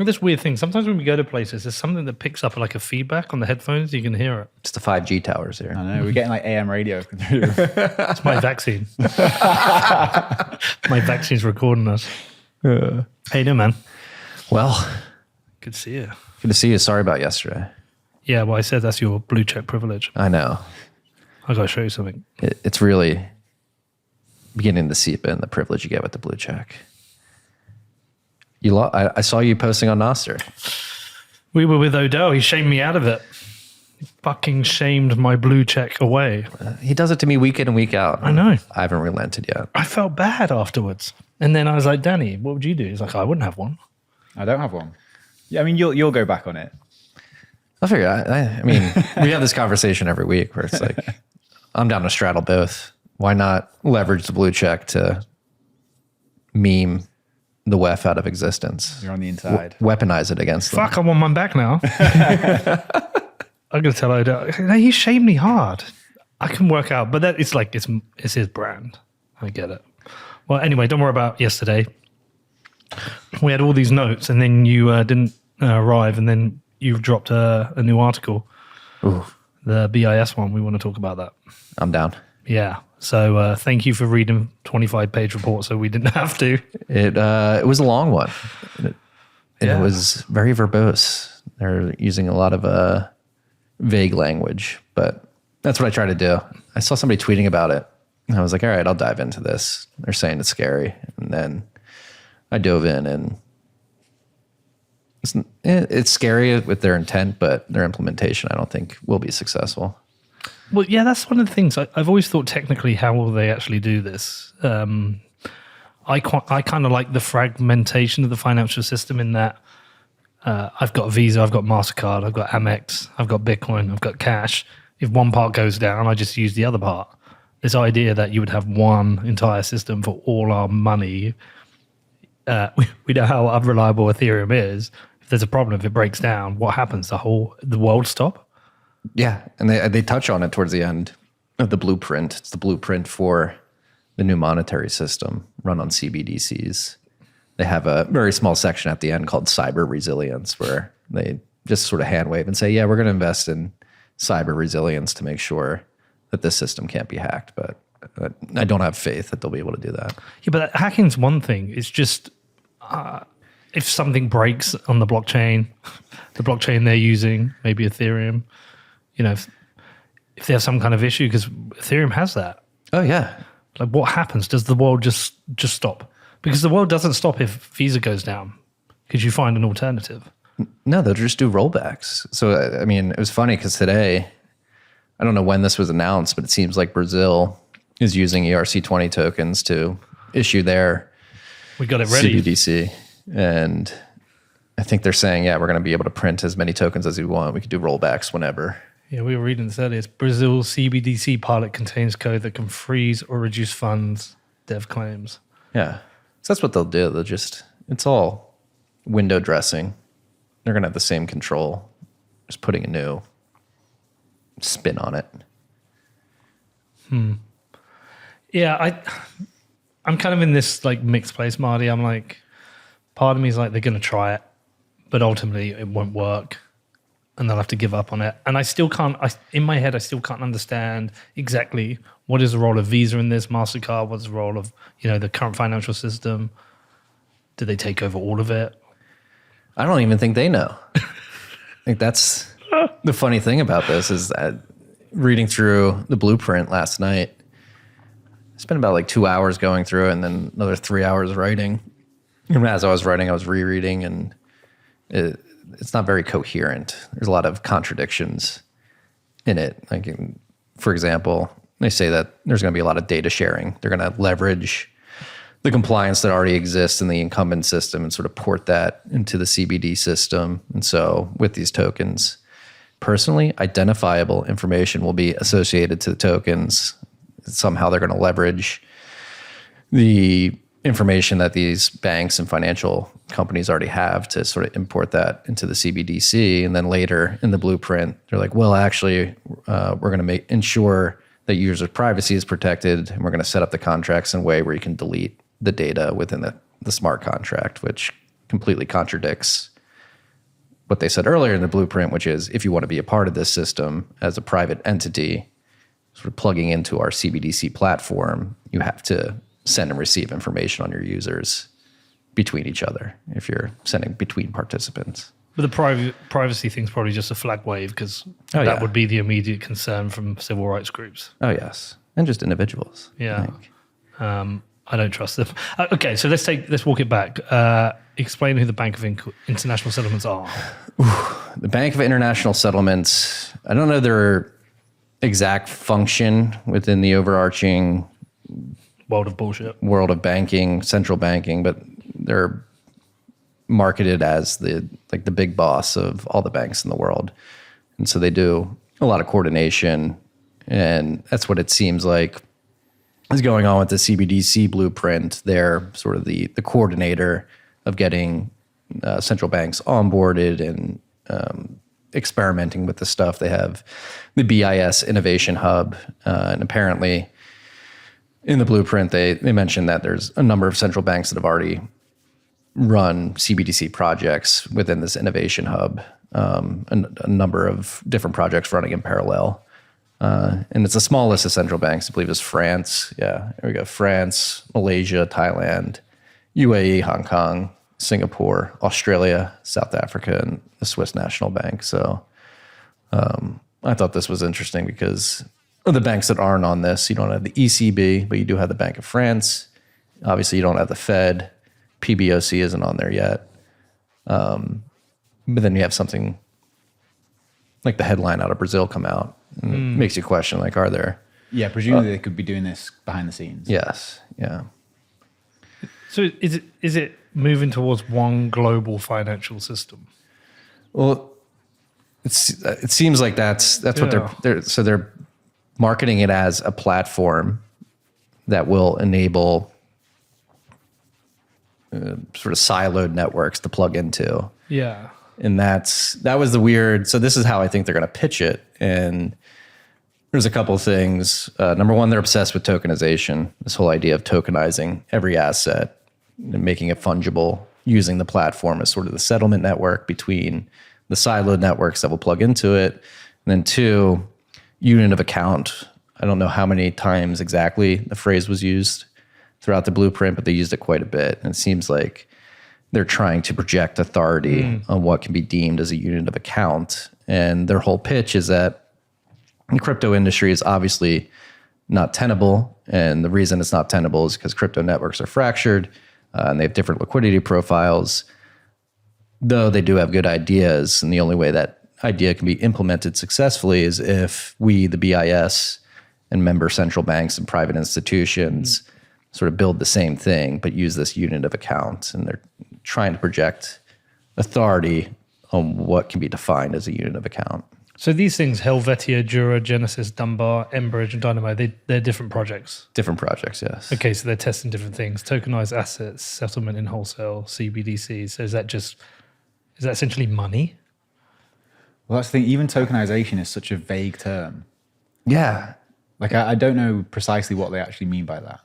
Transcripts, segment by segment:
This weird thing. Sometimes when we go to places, there's something that picks up like a feedback on the headphones. You can hear it. It's the 5G towers here. I know, we're getting like AM radio. It's my vaccine. My vaccine's recording us. How you doing, man? Well, Good to see you. good to see you. Sorry about yesterday. Yeah, well, I said that's your blue check privilege. I know. I got to show you something. It's really beginning to seep in, the privilege you get with the blue check. I saw you posting on Nostr. We were with Odell. He shamed me out of it. He fucking shamed my blue check away. He does it to me week in and week out. I know. I haven't relented yet. I felt bad afterwards. And then I was like, Danny, what would you do? He's like, I wouldn't have one. I don't have one. Yeah, I mean, you'll go back on it. I figure, I mean, we have this conversation every week where it's like, I'm down to straddle both. Why not leverage the blue check to meme the WEF out of existence? You're on the inside. Weaponize it against them. Fuck, I want mine back now. I'm going to tell Odell. He shamed me hard. I can work out, but that it's like, it's his brand. I get it. Well, anyway, don't worry about yesterday. We had all these notes and then you didn't arrive and then you dropped a new article. Ooh, The BIS one. We want to talk about that. I'm down. Yeah. So thank you for reading 25-page report so we didn't have to. It was a long one. Yeah. It was very verbose. They're using a lot of vague language, but that's what I try to do. I saw somebody tweeting about it. And I was like, all right, I'll dive into this. They're saying it's scary. And then I dove in, and it's scary with their intent, but their implementation, I don't think, will be successful. Well, yeah, that's one of the things. I've always thought technically, how will they actually do this? I kind of like the fragmentation of the financial system in that I've got Visa, I've got MasterCard, I've got Amex, I've got Bitcoin, I've got cash. If one part goes down, I just use the other part. This idea that you would have one entire system for all our money, we know how unreliable Ethereum is. If there's a problem, if it breaks down, what happens? The world stop? Yeah, and they touch on it towards the end of the blueprint. It's the blueprint for the new monetary system run on CBDCs. They have a very small section at the end called cyber resilience, where they just sort of hand wave and say, yeah, we're going to invest in cyber resilience to make sure that this system can't be hacked. But I don't have faith that they'll be able to do that. Yeah, but hacking's one thing. It's just if something breaks on the blockchain they're using, maybe Ethereum, if they have some kind of issue, because Ethereum has that. Oh, yeah. Like, what happens? Does the world just stop? Because the world doesn't stop if Visa goes down, because you find an alternative. No, they'll just do rollbacks. So, I mean, it was funny because today, I don't know when this was announced, but it seems like Brazil is using ERC20 tokens to issue their We got it ready. CBDC. And I think they're saying, yeah, we're going to be able to print as many tokens as we want. We could do rollbacks whenever. Yeah, we were reading this earlier. Brazil's CBDC pilot contains code that can freeze or reduce funds, Dev claims. Yeah. So that's what they'll do. It's all window dressing. They're going to have the same control, just putting a new spin on it. Yeah, I'm kind of in this like mixed place, Marty. I'm like, part of me is like, they're going to try it, but ultimately it won't work and they'll have to give up on it. And I still can't, in my head, I still can't understand exactly what is the role of Visa in this, MasterCard, what's the role of, the current financial system. Do they take over all of it? I don't even think they know. I think that's the funny thing about this is that reading through the blueprint last night, I spent about like 2 hours going through it and then another 3 hours writing. And as I was writing, I was rereading, and it's not very coherent. There's a lot of contradictions in it. Like, for example, they say that there's going to be a lot of data sharing. They're going to leverage the compliance that already exists in the incumbent system and sort of port that into the CBD system. And so with these tokens, personally identifiable information will be associated to the tokens. Somehow they're going to leverage the information that these banks and financial companies already have to sort of import that into the CBDC. And then later in the blueprint, they're like, well, actually, we're going to ensure that user privacy is protected, and we're going to set up the contracts in a way where you can delete the data within the the smart contract, which completely contradicts what they said earlier in the blueprint, which is if you want to be a part of this system as a private entity, sort of plugging into our CBDC platform, you have to send and receive information on your users between each other if you're sending between participants. But the privacy thing's probably just a flag wave because yeah. would be the immediate concern from civil rights groups. Oh, yes. And just individuals. Yeah. I don't trust them. Okay, so let's walk it back. Explain who the Bank of International Settlements are. The Bank of International Settlements, I don't know their exact function within the overarching World of bullshit. World of banking, central banking, but they're marketed as the big boss of all the banks in the world. And so they do a lot of coordination, and that's what it seems like is going on with the CBDC blueprint. They're sort of the coordinator of getting central banks onboarded and experimenting with the stuff. They have the BIS Innovation Hub, and apparently in the blueprint, they mentioned that there's a number of central banks that have already run CBDC projects within this Innovation Hub, a number of different projects running in parallel. And it's a small list of central banks. I believe it's France. Yeah, there we go. France, Malaysia, Thailand, UAE, Hong Kong, Singapore, Australia, South Africa, and the Swiss National Bank. So I thought this was interesting because of the banks that aren't on this. You don't have the ECB, but you do have the Bank of France. Obviously, you don't have the Fed. PBOC isn't on there yet. But then you have something like the headline out of Brazil come out. And it makes you question, like, are there? Yeah, presumably they could be doing this behind the scenes. Yes, yeah. So is it moving towards one global financial system? Well, it seems like that's what they're marketing it as a platform that will enable sort of siloed networks to plug into. Yeah. And that was the weird. So this is how I think they're going to pitch it. And there's a couple of things. Number one, they're obsessed with tokenization. This whole idea of tokenizing every asset and making it fungible, using the platform as sort of the settlement network between the siloed networks that will plug into it. And then two, unit of account. I don't know how many times exactly the phrase was used throughout the blueprint, but they used it quite a bit. And it seems like they're trying to project authority on what can be deemed as a unit of account. And their whole pitch is that the crypto industry is obviously not tenable. And the reason it's not tenable is because crypto networks are fractured and they have different liquidity profiles, though they do have good ideas. And the only way that idea can be implemented successfully is if we, the BIS, and member central banks and private institutions sort of build the same thing, but use this unit of account. And they're trying to project authority on what can be defined as a unit of account. So these things, Helvetia, Jura, Genesis, Dunbar, Enbridge, and Dynamo, they're different projects. Different projects, yes. Okay, so they're testing different things. Tokenized assets, settlement in wholesale, CBDCs. So is that essentially money? Well, that's the thing. Even tokenization is such a vague term. Yeah. Like, I don't know precisely what they actually mean by that.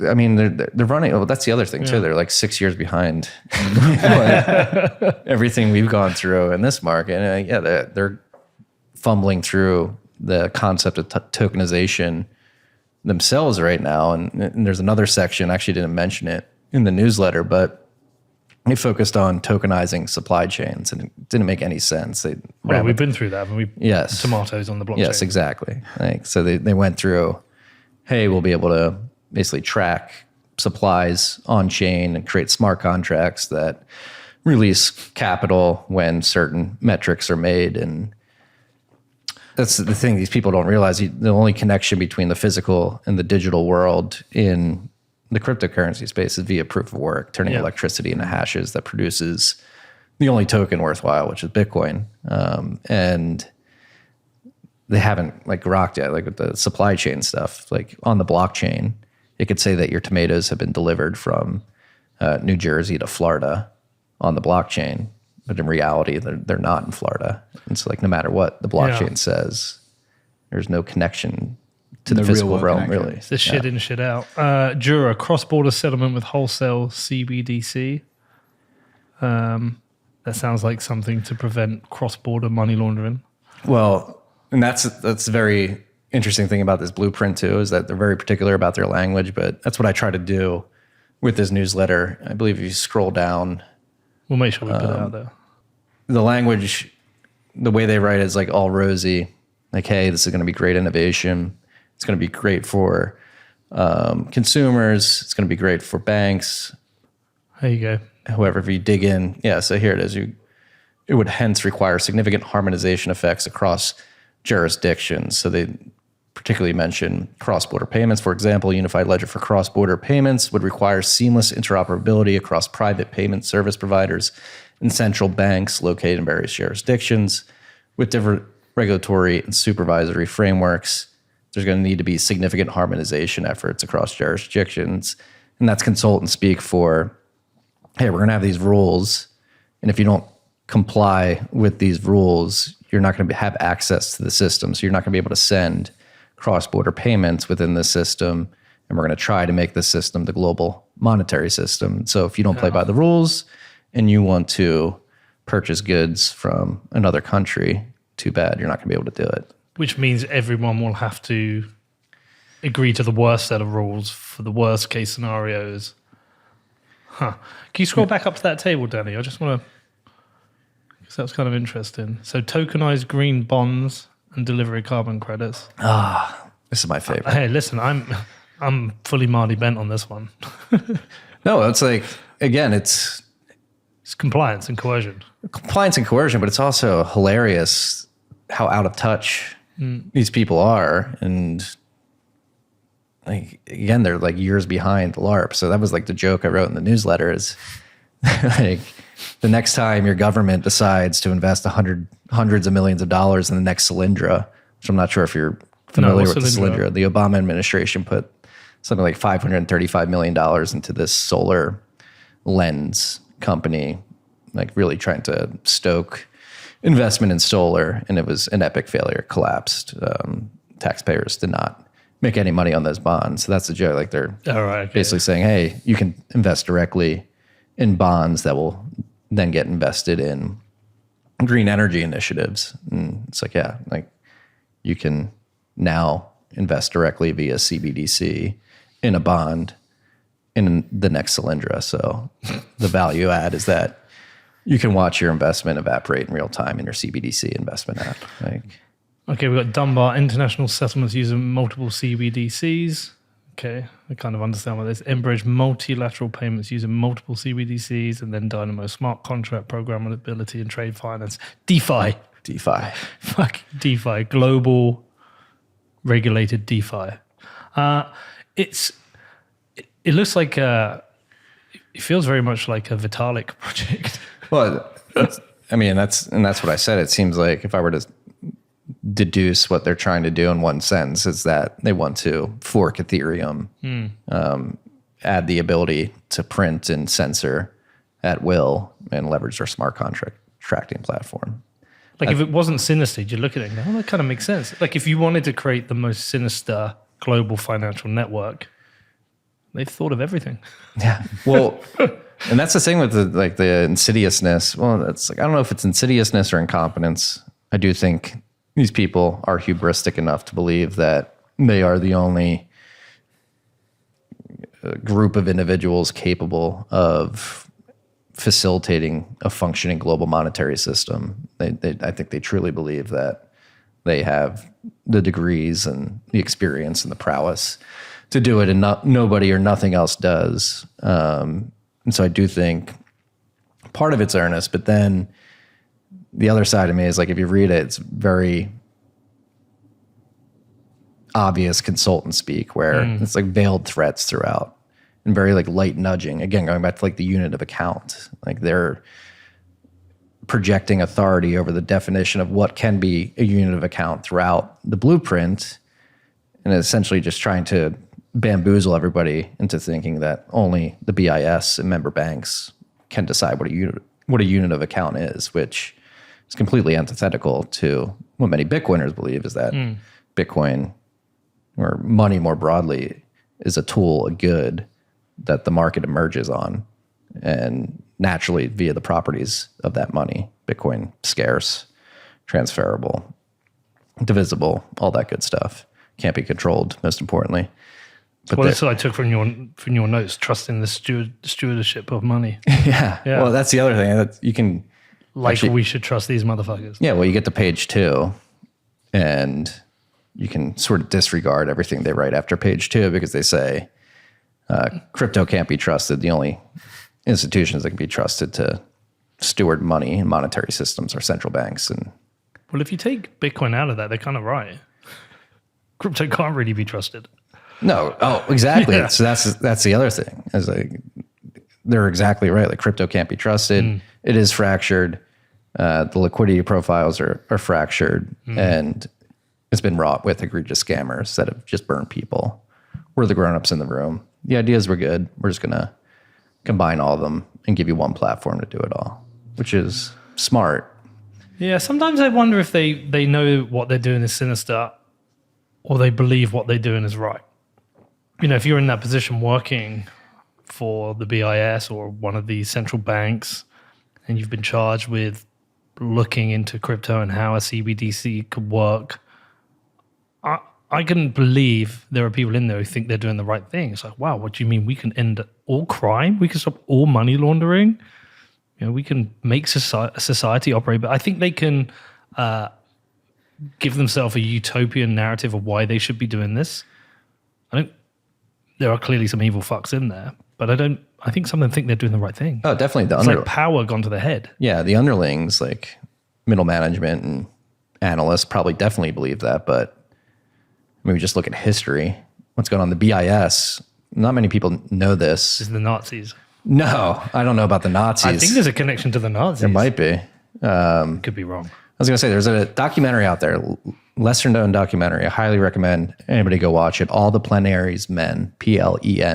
I mean, they're running. Oh, that's the other thing too. They're like 6 years behind everything we've gone through in this market. And they're fumbling through the concept of tokenization themselves right now. And there's another section. I actually didn't mention it in the newsletter, but they focused on tokenizing supply chains, and it didn't make any sense. We've been through that, haven't we? Yes. Tomatoes on the blockchain. Yes, exactly. So they went through. Hey, we'll be able to basically track supplies on chain and create smart contracts that release capital when certain metrics are made. And that's the thing these people don't realize. The only connection between the physical and the digital world in the cryptocurrency space is via proof of work, turning electricity into hashes that produces the only token worthwhile, which is Bitcoin. And they haven't rocked yet, like with the supply chain stuff, like on the blockchain. It could say that your tomatoes have been delivered from New Jersey to Florida on the blockchain, but in reality, they're not in Florida. And so, no matter what the blockchain says, there's no connection to the The real physical world realm, connection. really. It's the shit in, shit out. Jura, cross-border settlement with wholesale CBDC. That sounds like something to prevent cross-border money laundering. Well, and that's a very interesting thing about this blueprint too, is that they're very particular about their language, but that's what I try to do with this newsletter. I believe if you scroll down, We'll make sure we put it out there. the language, the way they write is like all rosy. Like, hey, this is going to be great innovation. It's going to be great for consumers. It's going to be great for banks. There you go. However, if you dig in, so here it is. It would hence require significant harmonization effects across jurisdictions. So they particularly mention cross-border payments. For example, unified ledger for cross-border payments would require seamless interoperability across private payment service providers and central banks located in various jurisdictions with different regulatory and supervisory frameworks. There's going to need to be significant harmonization efforts across jurisdictions. And that's consultant speak for, hey, we're going to have these rules. And if you don't comply with these rules, you're not going to have access to the system. So you're not going to be able to send cross-border payments within the system. And we're going to try to make the system the global monetary system. So if you don't play by the rules and you want to purchase goods from another country, too bad, you're not going to be able to do it. Which means everyone will have to agree to the worst set of rules for the worst case scenarios. Huh. Can you scroll back up to that table, Danny? I just want to, because that's kind of interesting. So tokenized green bonds and delivery carbon credits. This is my favorite. Hey, listen, I'm fully Marty Bent on this one. No, it's like, again, it's It's compliance and coercion. compliance and coercion, but it's also hilarious how out of touch these people are. And like, again, they're like years behind LARP. So that was like the joke I wrote in the newsletter is like the next time your government decides to invest hundreds of millions of dollars in the next Solyndra, which I'm not sure if you're familiar with the Solyndra, the Obama administration put something like $535 million into this solar lens company, like really trying to stoke investment in solar, and it was an epic failure. It collapsed. Taxpayers did not make any money on those bonds. So that's the joke. Like they're basically saying, hey, you can invest directly in bonds that will then get invested in green energy initiatives. And it's like, yeah, like you can now invest directly via CBDC in a bond in the next Solyndra. So the value add is that you can watch your investment evaporate in real time in your CBDC investment app. Like, okay, we've got Dunbar international settlements using multiple CBDCs. Okay, I kind of understand what this is. Enbridge multilateral payments using multiple CBDCs, and then Dynamo smart contract programmability and trade finance. DeFi. Fuck DeFi. Global regulated DeFi. It looks like it feels very much like a Vitalik project. well, that's what I said. It seems like if I were to deduce what they're trying to do in one sentence, is that they want to fork Ethereum, add the ability to print and censor at will, and leverage their smart contracting platform. Like if it wasn't sinister, you'd look at it and go, oh, that kind of makes sense. Like if you wanted to create the most sinister global financial network, they've thought of everything. Yeah. Well, and that's the thing with the insidiousness. Well, it's like, I don't know if it's insidiousness or incompetence. I do think these people are hubristic enough to believe that they are the only group of individuals capable of facilitating a functioning global monetary system. I think they truly believe that they have the degrees and the experience and the prowess to do it, and nobody or nothing else does. And so I do think part of it's earnest, but then the other side of me is like, if you read it, it's very obvious consultant speak where it's like veiled threats throughout and very like light nudging. Again, going back to like the unit of account, like they're projecting authority over the definition of what can be a unit of account throughout the blueprint, and essentially just trying to bamboozle everybody into thinking that only the BIS and member banks can decide what a unit of account is, which is completely antithetical to what many Bitcoiners believe, is that Bitcoin or money more broadly is a tool, a good that the market emerges on. And naturally, via the properties of that money, Bitcoin, scarce, transferable, divisible, all that good stuff. Can't be controlled, most importantly. But Well, that's what I took from your notes, trusting the stewardship of money. yeah. Well, that's the other thing. That you can we should trust these motherfuckers. Yeah, well, you get to page 2, and you can sort of disregard everything they write after page 2 because they say crypto can't be trusted. The only institutions that can be trusted to steward money and monetary systems are central banks. And well, if you take Bitcoin out of that, they're kind of right. Crypto can't really be trusted. no, oh, exactly. Yeah. So that's the other thing. Is like they're exactly right. Like crypto can't be trusted. It is fractured. The liquidity profiles are fractured, and it's been wrought with egregious scammers that have just burned people. We're the grown-ups in the room. The ideas were good. We're just going to combine all of them and give you one platform to do it all, which is smart. Yeah, sometimes I wonder if they know what they're doing is sinister or they believe what they're doing is right. You know, if you're in that position working for the BIS or one of the central banks and you've been charged with looking into crypto and how a CBDC could work, I can believe there are people in there who think they're doing the right thing. It's like, wow, what do you mean? We can end all crime? We can stop all money laundering? You know, we can make society operate. But I think they can give themselves a utopian narrative of why they should be doing this. There are clearly some evil fucks in there, but I think some of them think they're doing the right thing. Oh, definitely. It's like power gone to the head. Yeah, the underlings, like middle management and analysts, probably definitely believe that. But I mean, we just look at history. What's going on? The BIS, not many people know this. Is the Nazis. No, I don't know about the Nazis. I think there's a connection to the Nazis. There might be. Could be wrong. I was going to say, there's a documentary out there, lesser known documentary. I highly recommend anybody go watch it. All the Plenary's Men, PLENARY''S.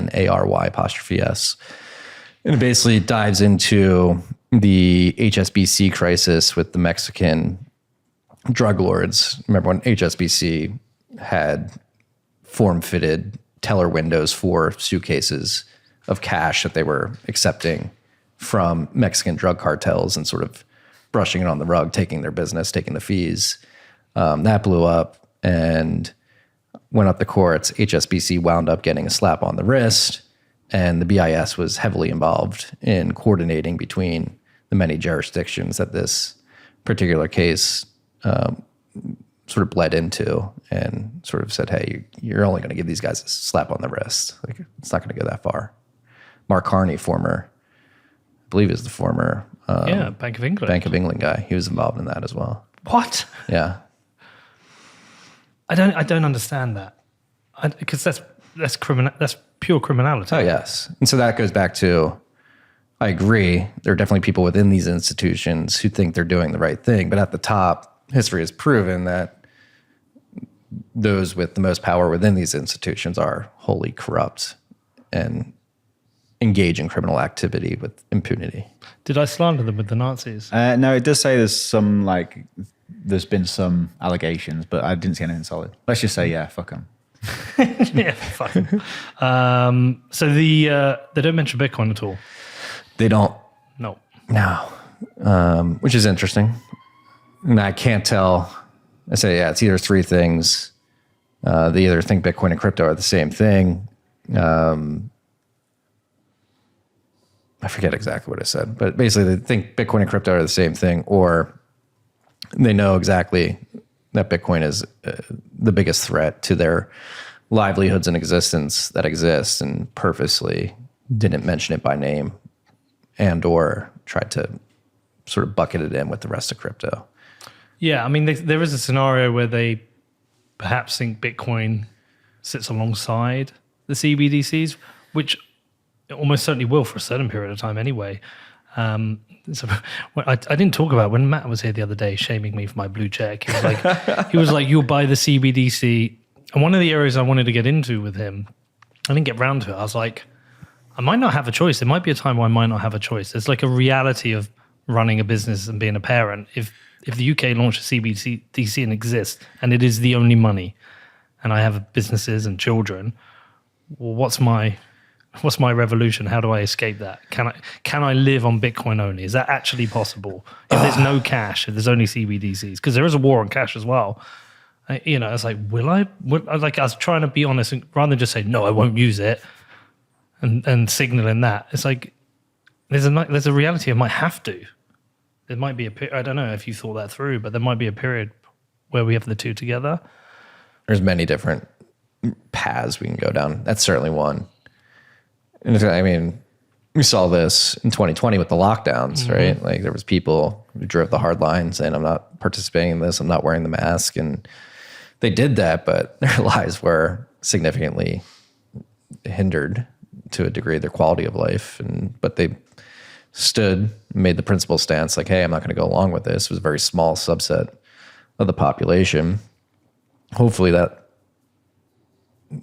And it basically dives into the HSBC crisis with the Mexican drug lords. Remember when HSBC had form-fitted teller windows for suitcases of cash that they were accepting from Mexican drug cartels and sort of brushing it on the rug, taking their business, taking the fees. That blew up and went up the courts. HSBC wound up getting a slap on the wrist, and the BIS was heavily involved in coordinating between the many jurisdictions that this particular case sort of bled into, and sort of said, hey, you're only going to give these guys a slap on the wrist. Like, it's not going to go that far. Mark Carney, I believe is the former Bank of England guy. He was involved in that as well. What? Yeah. I don't understand that, because that's pure criminality. Oh, yes. And so that goes back to, I agree, there are definitely people within these institutions who think they're doing the right thing. But at the top, history has proven that those with the most power within these institutions are wholly corrupt and engage in criminal activity with impunity. Did I slander them with the Nazis? No, it does say there's been some allegations, but I didn't see anything solid. Let's just say, yeah, fuck them. Yeah, fuck 'em. So they don't mention Bitcoin at all? They don't. No. Which is interesting. And I can't tell. I say, yeah, it's either three things. They either think Bitcoin and crypto are the same thing. I forget exactly what I said, but basically they think Bitcoin and crypto are the same thing, or they know exactly that Bitcoin is the biggest threat to their livelihoods and existence that exist, and purposely didn't mention it by name and or tried to sort of bucket it in with the rest of crypto. Yeah, I mean, there is a scenario where they perhaps think Bitcoin sits alongside the CBDCs, which it almost certainly will for a certain period of time anyway. So I didn't talk about when Matt was here the other day shaming me for my blue check. He was like, you'll buy the CBDC. And one of the areas I wanted to get into with him, I didn't get round to it. I was like, I might not have a choice. There might be a time where I might not have a choice. There's like a reality of running a business and being a parent. If the UK launches CBDC and exists, and it is the only money, and I have businesses and children, well, what's my revolution? How do I escape that? Can I live on Bitcoin only? Is that actually possible? If there's no cash, if there's only CBDCs, because there is a war on cash as well. It's like, I was trying to be honest, and rather than just say, no, I won't use it and signaling that. It's like, there's a reality I might have to. There might be I don't know if you thought that through, but there might be a period where we have the two together. There's many different paths we can go down. That's certainly one. And I mean, we saw this in 2020 with the lockdowns, right? Like there was people who drove the hard line saying, I'm not participating in this, I'm not wearing the mask. And they did that, but their lives were significantly hindered to a degree, their quality of life. But they stood, made the principled stance like, hey, I'm not going to go along with this. It was a very small subset of the population. Hopefully that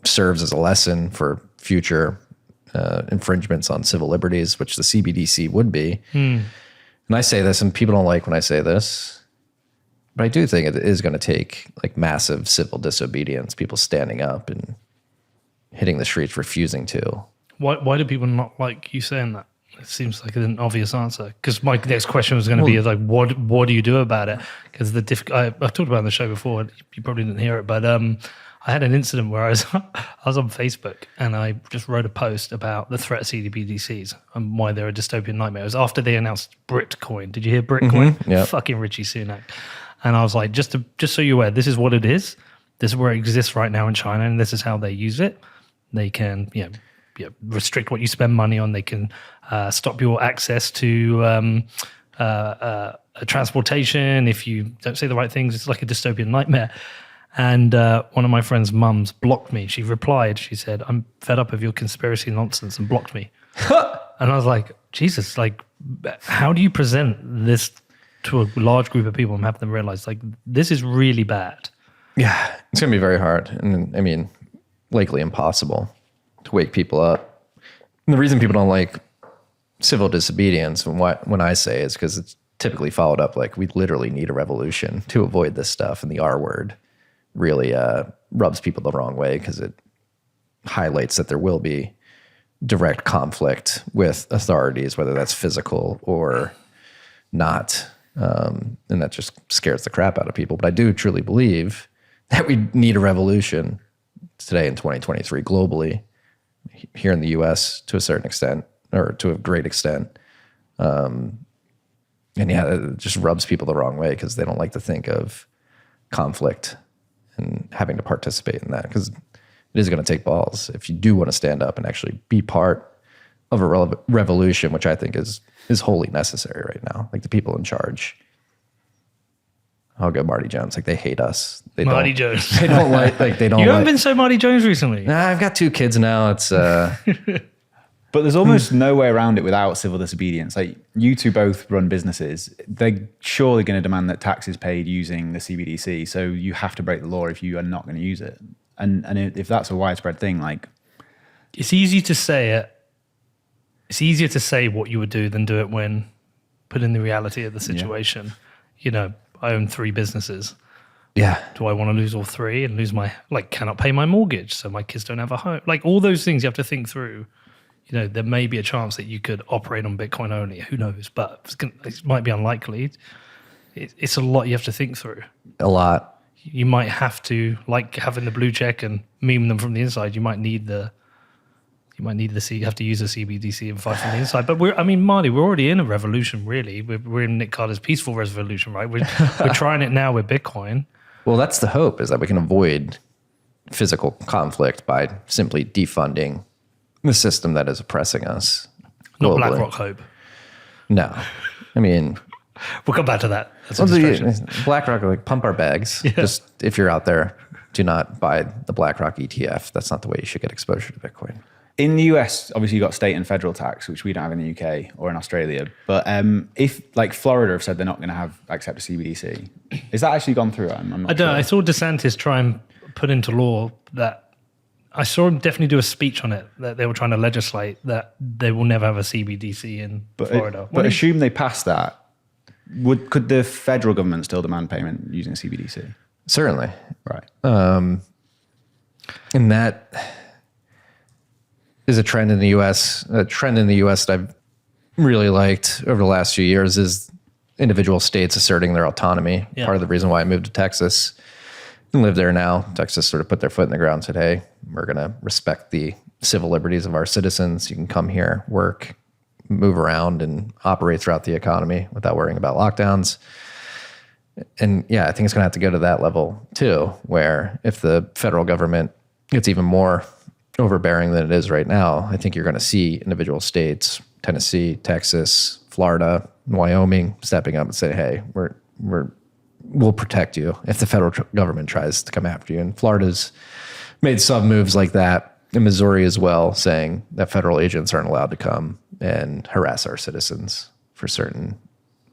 serves as a lesson for future infringements on civil liberties, which the CBDC would be. And I say this, and people don't like when I say this, but I do think it is going to take like massive civil disobedience, people standing up and hitting the streets, refusing to. Why do people not like you saying that? It seems like an obvious answer. Because my next question was going to be like, what do you do about it? Because I've talked about it on the show before. You probably didn't hear it, but I had an incident where I was on Facebook and I just wrote a post about the threat of CBDCs and why they're a dystopian nightmare. It was after they announced Bitcoin. Did you hear Bitcoin? Yeah. Fucking Richie Sunak. And I was like, just so you're aware, this is what it is. This is where it exists right now in China, and this is how they use it. They can restrict what you spend money on. They can stop your access to transportation if you don't say the right things. It's like a dystopian nightmare. And one of my friend's mums blocked me. She replied, she said, I'm fed up of your conspiracy nonsense, and blocked me. And I was like, Jesus, like, how do you present this to a large group of people and have them realize, like, this is really bad? Yeah, it's going to be very hard. And I mean, likely impossible to wake people up. And the reason people don't like civil disobedience when I say is because it's typically followed up like, we literally need a revolution to avoid this stuff. And the R word really rubs people the wrong way because it highlights that there will be direct conflict with authorities, whether that's physical or not. And that just scares the crap out of people. But I do truly believe that we need a revolution today in 2023 globally, here in the US to a certain extent, or to a great extent. And yeah, it just rubs people the wrong way because they don't like to think of conflict and having to participate in that, because it is going to take balls if you do want to stand up and actually be part of a revolution, which I think is wholly necessary right now. Like the people in charge, I'll go Marty Jones. Like they hate us. Marty Jones. They don't like they don't. You haven't been so Marty Jones recently. Nah, I've got 2 kids now. It's But there's almost no way around it without civil disobedience. Like you two both run businesses. They're surely going to demand that tax is paid using the CBDC. So you have to break the law if you are not going to use it. And if that's a widespread thing, like it's easy to say it. It's easier to say what you would do than do it when put in the reality of the situation. Yeah. I own 3 businesses. yeah. Do I want to lose all 3 and lose cannot pay my mortgage so my kids don't have a home? Like all those things you have to think through. There may be a chance that you could operate on Bitcoin only. Who knows? But it might be unlikely. It's a lot you have to think through. A lot. You might have to, like having the blue check and meme them from the inside. You might need you have to use a CBDC and fight from the inside. But Marty, we're already in a revolution, really. We're in Nick Carter's peaceful revolution, right? We're trying it now with Bitcoin. Well, that's the hope, is that we can avoid physical conflict by simply defunding the system that is oppressing us. Not globally. Blackrock hope. No. I mean, we'll come back to that. That's a distraction. BlackRock are like, pump our bags. Yeah. Just if you're out there, do not buy the BlackRock ETF. That's not the way you should get exposure to Bitcoin. in the US, obviously you've got state and federal tax, which we don't have in the UK or in Australia. But if like Florida have said they're not going to accept a CBDC, is that actually gone through? I'm not I don't know. sure. I saw DeSantis try and put into law that I saw him definitely do a speech on it, that they were trying to legislate that they will never have a CBDC in Florida. But assume they pass that, could the federal government still demand payment using CBDC? Certainly. Right. And that is a trend in the U.S. A trend in the U.S. that I've really liked over the last few years is individual states asserting their autonomy. Yeah. Part of the reason why I moved to Texas and live there now, Texas sort of put their foot in the ground and said, hey, we're going to respect the civil liberties of our citizens. You can come here, work, move around, and operate throughout the economy without worrying about lockdowns. And yeah, I think it's going to have to go to that level too, where if the federal government gets even more overbearing than it is right now, I think you're going to see individual states, Tennessee, Texas, Florida, Wyoming, stepping up and say, hey, we'll protect you if the federal government tries to come after you. And Florida's made some moves like that, in Missouri as well, saying that federal agents aren't allowed to come and harass our citizens for certain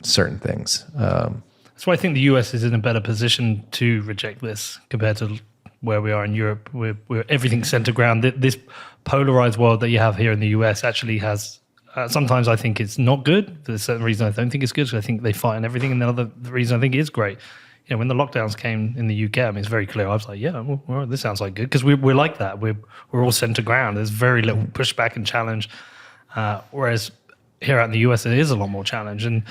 things. That's why I think the US is in a better position to reject this compared to where we are in Europe. We're everything's centered ground. This polarized world that you have here in the US actually has. Sometimes I think it's not good. For a certain reason, I don't think it's good. So I think they fight on everything. And the reason I think it is great. You know, when the lockdowns came in the UK, I mean, it's very clear. I was like, yeah, well, this sounds like good because we're like that. We're all center ground. There's very little pushback and challenge. Whereas here out in the US, there is a lot more challenge. And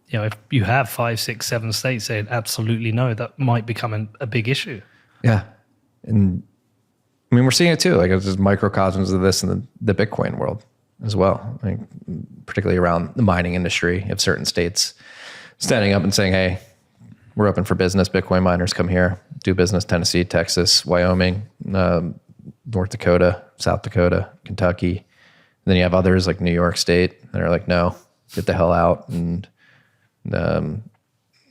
you know, if you have 5, 6, 7 states saying absolutely no, that might become a big issue. Yeah, and I mean, we're seeing it too. Like there's microcosms of this in the Bitcoin world as well, like particularly around the mining industry. If certain states standing up and saying, hey, we're open for business, Bitcoin miners come here, do business, Tennessee, Texas, Wyoming, North Dakota, South Dakota, Kentucky. And then you have others like New York State that are like, no, get the hell out. And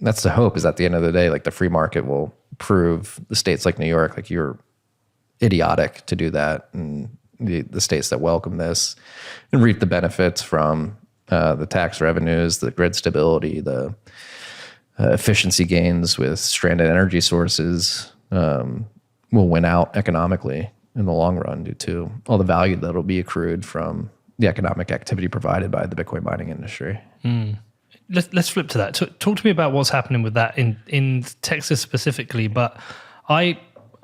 that's the hope, is at the end of the day, like the free market will prove the states like New York, like you're idiotic to do that. And the states that welcome this and reap the benefits from the tax revenues, the grid stability, the efficiency gains with stranded energy sources will win out economically in the long run due to all the value that will be accrued from the economic activity provided by the Bitcoin mining industry. Let's flip to that. Talk to me about what's happening with that in Texas specifically. But I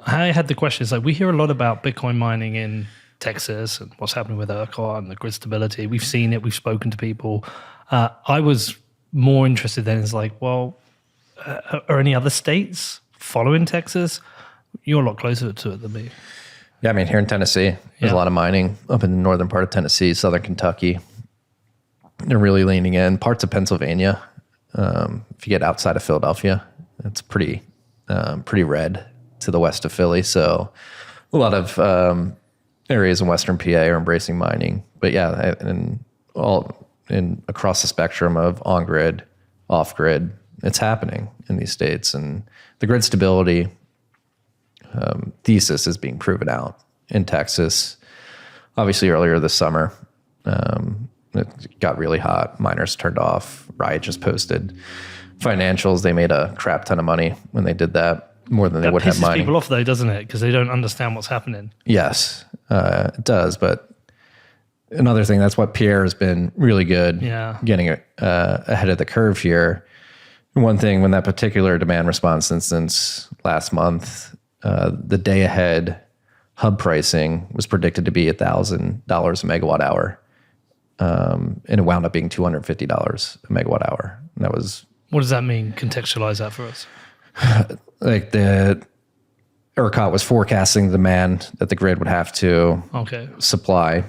had the question, is like, we hear a lot about Bitcoin mining in Texas and what's happening with ERCOT and the grid stability. We've seen it. We've spoken to people. I was more interested then, is like, well, are any other states following Texas? You're a lot closer to it than me. Yeah, I mean, here in Tennessee, there's a lot of mining up in the northern part of Tennessee, southern Kentucky. They're really leaning in. Parts of Pennsylvania, if you get outside of Philadelphia, it's pretty red to the west of Philly. So a lot of areas in Western PA are embracing mining. But yeah, and across the spectrum of on-grid, off-grid, it's happening in these states. And the grid stability thesis is being proven out in Texas. Obviously, earlier this summer, it got really hot. Miners turned off. Riot just posted financials. They made a crap ton of money when they did that, more than they would have mining. That pisses people off, though, doesn't it? Because they don't understand what's happening. Yes, it does. But another thing, that's what Pierre has been really good, getting ahead of the curve here. One thing, when that particular demand response instance last month, the day ahead hub pricing was predicted to be $1,000 a megawatt hour. And it wound up being $250 a megawatt hour. And that was... What does that mean? Contextualize that for us. Like the ERCOT was forecasting the demand that the grid would have to supply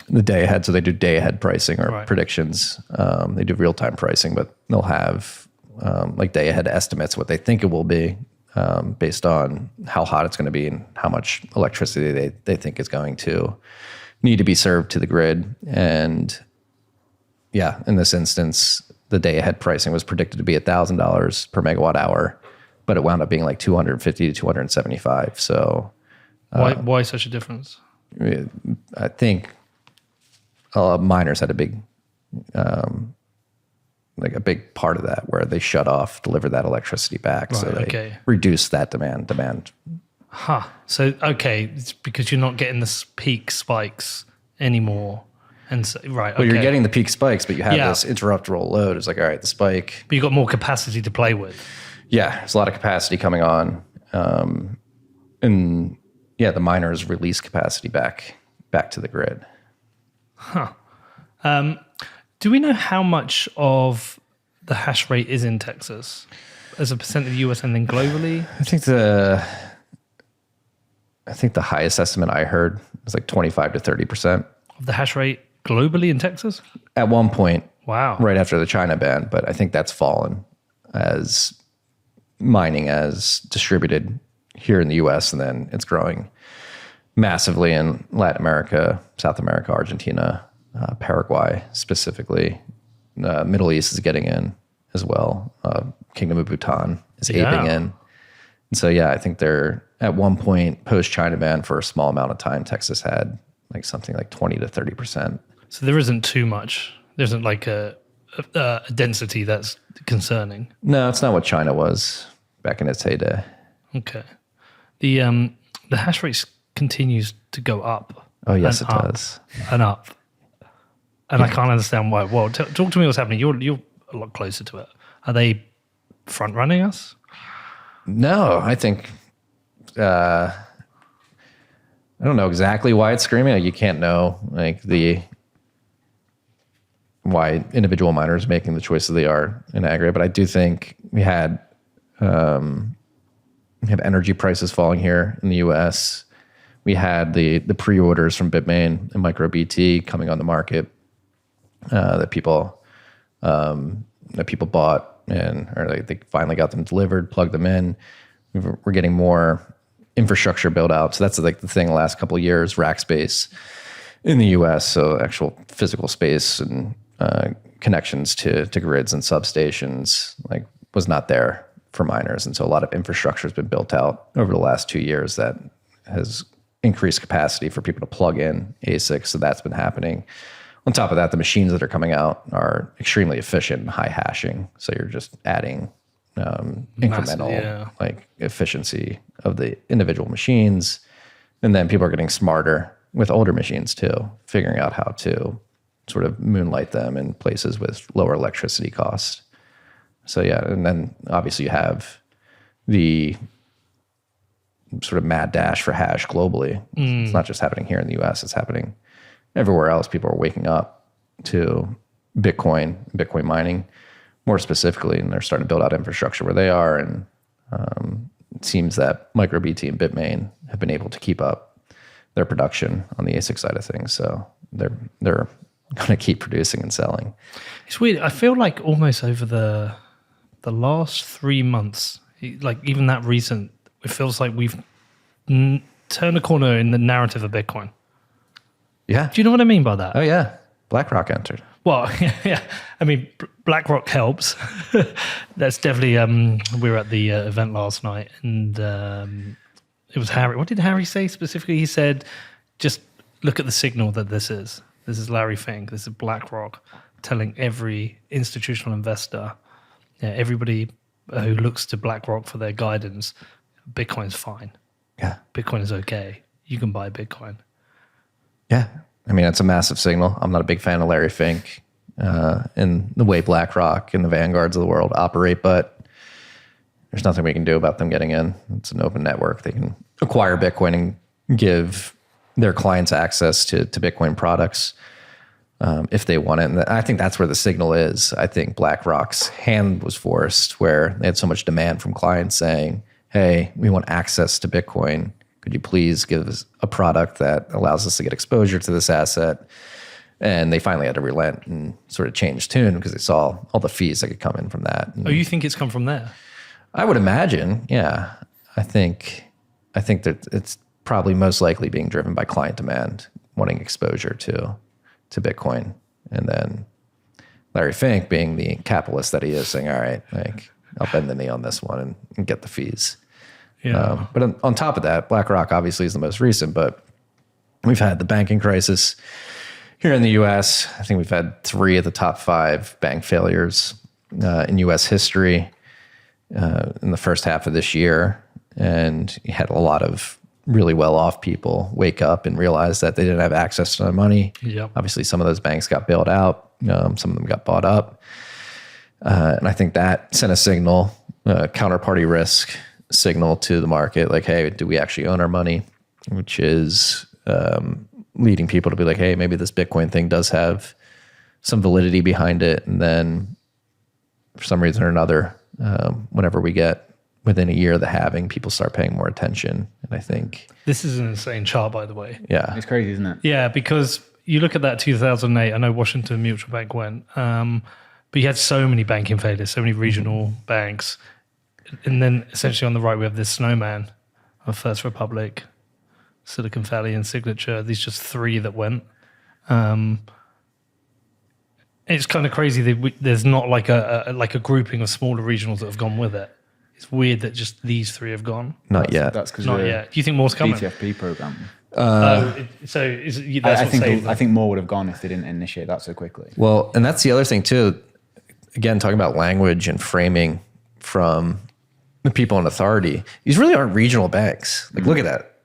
the day ahead. So they do day ahead pricing or predictions. They do real time pricing, but they'll have like day ahead estimates, what they think it will be based on how hot it's going to be and how much electricity they think is going to need to be served to the grid. And yeah, in this instance, the day ahead pricing was predicted to be $1,000 per megawatt hour, but it wound up being like 250 to 275. So why such a difference? I think miners had a big, like a big part of that, where they shut off, deliver that electricity back. So they reduced that demand. So, it's because you're not getting the peak spikes anymore. And so, Well, you're getting the peak spikes, but you have this interruptible load. It's like, all right, the spike. But you've got more capacity to play with. Yeah, there's a lot of capacity coming on. And the miners release capacity back to the grid. Do we know how much of the hash rate is in Texas as a percent of the US and then globally? I think the highest estimate I heard was like 25 to 30% Of the hash rate globally in Texas? at one point. Wow. Right after the China ban, but I think that's fallen as mining as distributed here in the US, and then it's growing massively in Latin America, South America, Argentina, Paraguay specifically. Middle East is getting in as well. Kingdom of Bhutan is aping in. And so, I think they're at one point post-China ban for a small amount of time, Texas had like something like 20 to 30%. So there isn't too much. There isn't like a density that's concerning. No, it's not what China was back in its heyday. Okay. The hash rate continues to go up. Oh, yes, it does. And up. And I can't understand why. Well, talk to me what's happening. You're a lot closer to it. Are they front running us? No, I think I don't know exactly why it's screaming. Like, you can't know why individual miners are making the choices they are in aggregate, but I do think we have energy prices falling here in the U.S. We had the pre-orders from Bitmain and MicroBT coming on the market that people bought, or they finally got them delivered, plugged them in. We're getting more infrastructure built out. So that's like the thing the last couple of years, rack space in the US. So actual physical space and connections to grids and substations was not there for miners. And so a lot of infrastructure has been built out over the last 2 years that has increased capacity for people to plug in ASICs. So that's been happening. On top of that, the machines that are coming out are extremely efficient and high hashing. So you're just adding incremental efficiency of the individual machines. And then people are getting smarter with older machines too, figuring out how to sort of moonlight them in places with lower electricity costs. So and then obviously you have the sort of mad dash for hash globally. It's not just happening here in the US, it's happening everywhere else. People are waking up to Bitcoin mining more specifically, and they're starting to build out infrastructure where they are. And it seems that MicroBT and Bitmain have been able to keep up their production on the ASIC side of things. So they're going to keep producing and selling. It's weird. I feel like almost over the last 3 months, like even that recent, it feels like we've turned a corner in the narrative of Bitcoin. Yeah. Do you know what I mean by that? Oh, yeah. BlackRock entered. Well, yeah. I mean, Blackrock helps. That's definitely. We were at the event last night, and it was Harry. What did Harry say specifically? He said, "Just look at the signal that this is. This is Larry Fink. This is BlackRock telling every institutional investor, everybody who looks to BlackRock for their guidance, Bitcoin's fine. Yeah, Bitcoin is okay. You can buy Bitcoin." Yeah. I mean, it's a massive signal. I'm not a big fan of Larry Fink and the way BlackRock and the vanguards of the world operate, but there's nothing we can do about them getting in. It's an open network. They can acquire Bitcoin and give their clients access to Bitcoin products if they want it. And I think that's where the signal is. I think BlackRock's hand was forced where they had so much demand from clients saying, hey, we want access to Bitcoin. Could you please give us a product that allows us to get exposure to this asset? And they finally had to relent and sort of change tune because they saw all the fees that could come in from that. And you think it's come from there? I would imagine, yeah. I think that it's probably most likely being driven by client demand, wanting exposure to Bitcoin. And then Larry Fink being the capitalist that he is, saying, all right, I'll bend the knee on this one and get the fees. Yeah. But on top of that, BlackRock obviously is the most recent, but we've had the banking crisis here in the U.S. I think we've had 3 of the top 5 bank failures in U.S. history in the first half of this year. And you had a lot of really well-off people wake up and realize that they didn't have access to their money. Yep. Obviously, some of those banks got bailed out. Some of them got bought up. And I think that sent a signal, counterparty risk signal to the market, like, hey, do we actually own our money? which is leading people to be like, hey, maybe this Bitcoin thing does have some validity behind it. And then for some reason or another, whenever we get within a year of the halving, people start paying more attention. And I think This is an insane chart, by the way. yeah, It's crazy, isn't it? Yeah, because you look at that 2008, I know Washington Mutual Bank went, but you had so many banking failures, so many regional banks. And then essentially on the right, we have this snowman of First Republic, Silicon Valley, and Signature. These just three that went. It's kind of crazy that there's not like a grouping of smaller regionals that have gone with it. It's weird that just these three have gone. not yet. That's because Not yet. Do you think more's coming? BTFP program. So that's I what think saved I them. think more would have gone if they didn't initiate that so quickly. Well, and that's the other thing too. Again, talking about language and framing from the people in authority. These really aren't regional banks. Like, look at that.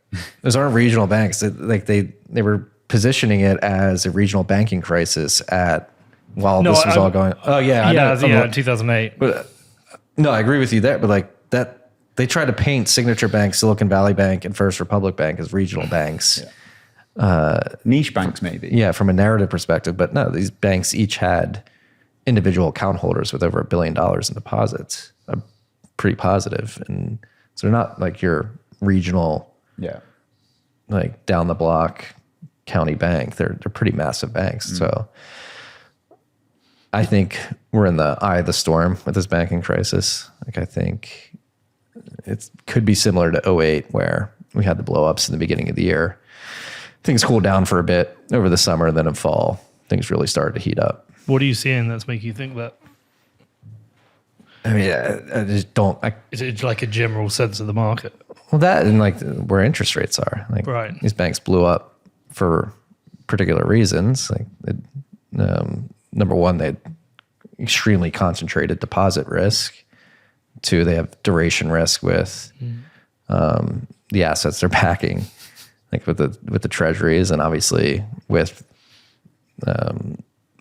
Those aren't regional banks. They were positioning it as a regional banking crisis while this was all going. Oh yeah, I know. Yeah, 2008. But no, I agree with you there. But like that, they try to paint Signature Bank, Silicon Valley Bank, and First Republic Bank as regional banks. Niche banks, maybe. Yeah, from a narrative perspective. But no, these banks each had individual account holders with over $1 billion in deposits. Pretty positive, and so they're not like your regional, Yeah. like down the block county bank. They're pretty massive banks. So I think we're in the eye of the storm with this banking crisis. Like, I think it could be similar to '08, where we had the blow-ups in the beginning of the year. Things cooled down for a bit over the summer, then in fall, things really started to heat up. What are you seeing that's making you think that? I mean, I just don't. Is it like a general sense of the market? Well, that and like where interest rates are. Like, Right. these banks blew up for particular reasons. Like, number one, they had extremely concentrated deposit risk. Two, they have duration risk with the assets they're backing, like with the treasuries, and obviously with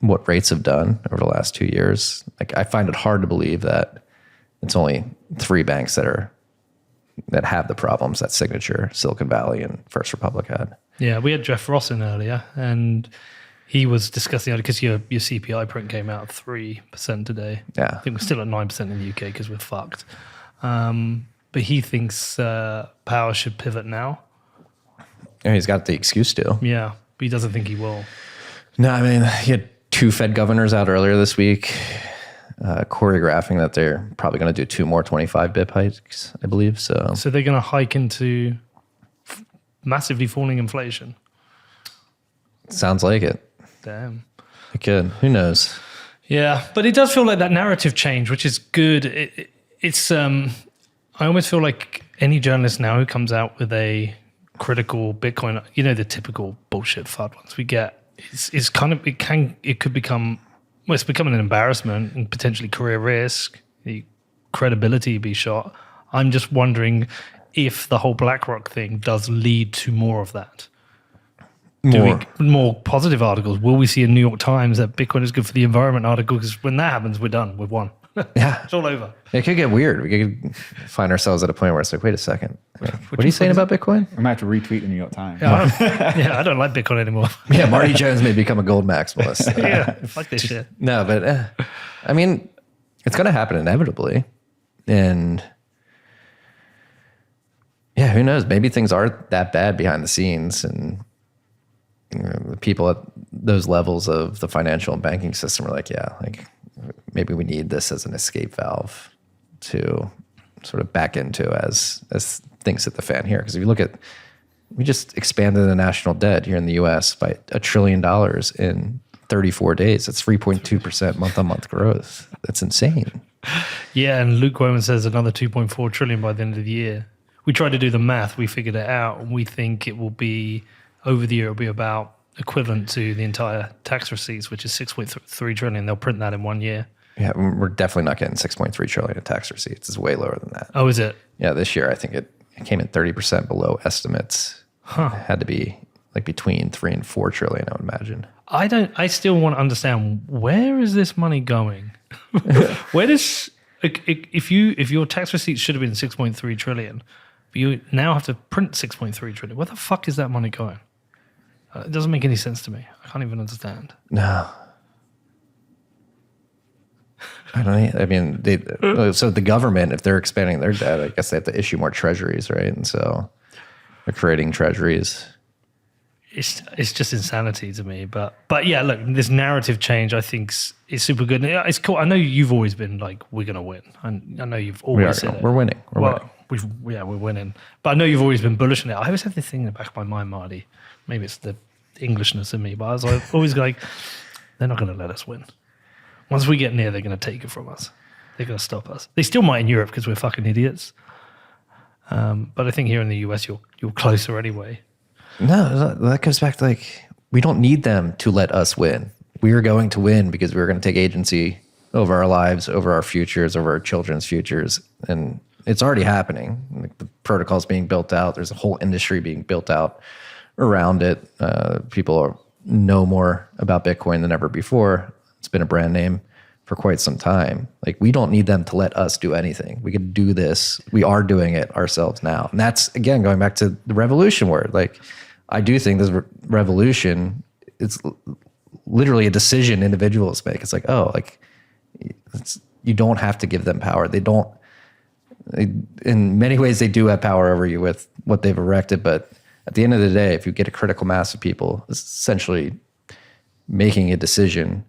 what rates have done over the last 2 years. Like, I find it hard to believe that it's only three banks that have the problems that Signature, Silicon Valley, and First Republic had. Yeah, we had Jeff Ross in earlier, and he was discussing it because your CPI print came out at 3% today. Yeah. I think we're still at 9% in the UK because we're fucked. But he thinks power should pivot now. And he's got the excuse to. Yeah, but he doesn't think he will. No, I mean, he had two Fed governors out earlier this week choreographing that they're probably going to do 2 more 25 bip hikes, I believe. So they're going to hike into massively falling inflation. sounds like it. Damn. It could. Who knows? Yeah, but it does feel like that narrative change, which is good. It's I almost feel like any journalist now who comes out with a critical Bitcoin, the typical bullshit FUD ones we get, it's kind of it could become, well, it's becoming an embarrassment and potentially career risk. The credibility be shot. I'm just wondering if the whole Blackrock thing does lead to more of that. More positive articles. Will we see a New York Times that Bitcoin is good for the environment article? Because when that happens, we're done. We've won. Yeah. It's all over. It could get weird. We could find ourselves at a point where it's like, wait a second. What are you saying about Bitcoin? I might have to retweet the New York Times. I don't like Bitcoin anymore. Yeah, Marty Jones may become a gold maximalist. Yeah, fuck this shit. No, but I mean, it's going to happen inevitably. And yeah, who knows? Maybe things aren't that bad behind the scenes, and the people at those levels of the financial and banking system are like, yeah, like maybe we need this as an escape valve to sort of back into as things hit the fan here. Because if you look at, we just expanded the national debt here in the U.S. by $1 trillion in 34 days. That's 3.2% month-on-month growth. That's insane. Yeah, and Luke Woman says another 2.4 trillion by the end of the year. We tried to do the math. We figured it out, and we think it will be over the year. It'll be about equivalent to the entire tax receipts, which is 6.3 trillion. They'll print that in 1 year. Yeah, we're definitely not getting 6.3 trillion in tax receipts. It's way lower than that. Oh, is it? Yeah, this year I think it came in 30% below estimates. It had to be like between 3 and 4 trillion, I would imagine. I still want to understand, where is this money going? Where does, if your tax receipts should have been 6.3 trillion, But you now have to print 6.3 trillion. Where the fuck is that money going? It doesn't make any sense to me. I can't even understand. No. I don't. I mean, so the government, if they're expanding their debt, I guess they have to issue more treasuries, right? And so they're creating treasuries. It's just insanity to me. But yeah, look, this narrative change I think is super good. It's cool. I know you've always been like, we're gonna win. And I know you've always said it. We're winning. We're winning. We're winning. But I know you've always been bullish on it. I always have this thing in the back of my mind, Marty. Maybe it's the Englishness in me, but I was like, always like, they're not gonna let us win. Once we get near, they're going to take it from us. They're going to stop us. They still might in Europe because we're fucking idiots. But I think here in the US, you're closer anyway. No, that goes back to like, we don't need them to let us win. We are going to win because we're going to take agency over our lives, over our futures, over our children's futures. And it's already happening. Like the protocol's being built out. There's a whole industry being built out around it. People know more about Bitcoin than ever before. It's been a brand name for quite some time. Like, we don't need them to let us do anything. We could do this. We are doing it ourselves now. And that's, again, going back to the revolution word. Like, I do think this revolution, it's literally a decision individuals make. It's like, oh, like, you don't have to give them power. In many ways, they do have power over you with what they've erected. But at the end of the day, if you get a critical mass of people essentially making a decision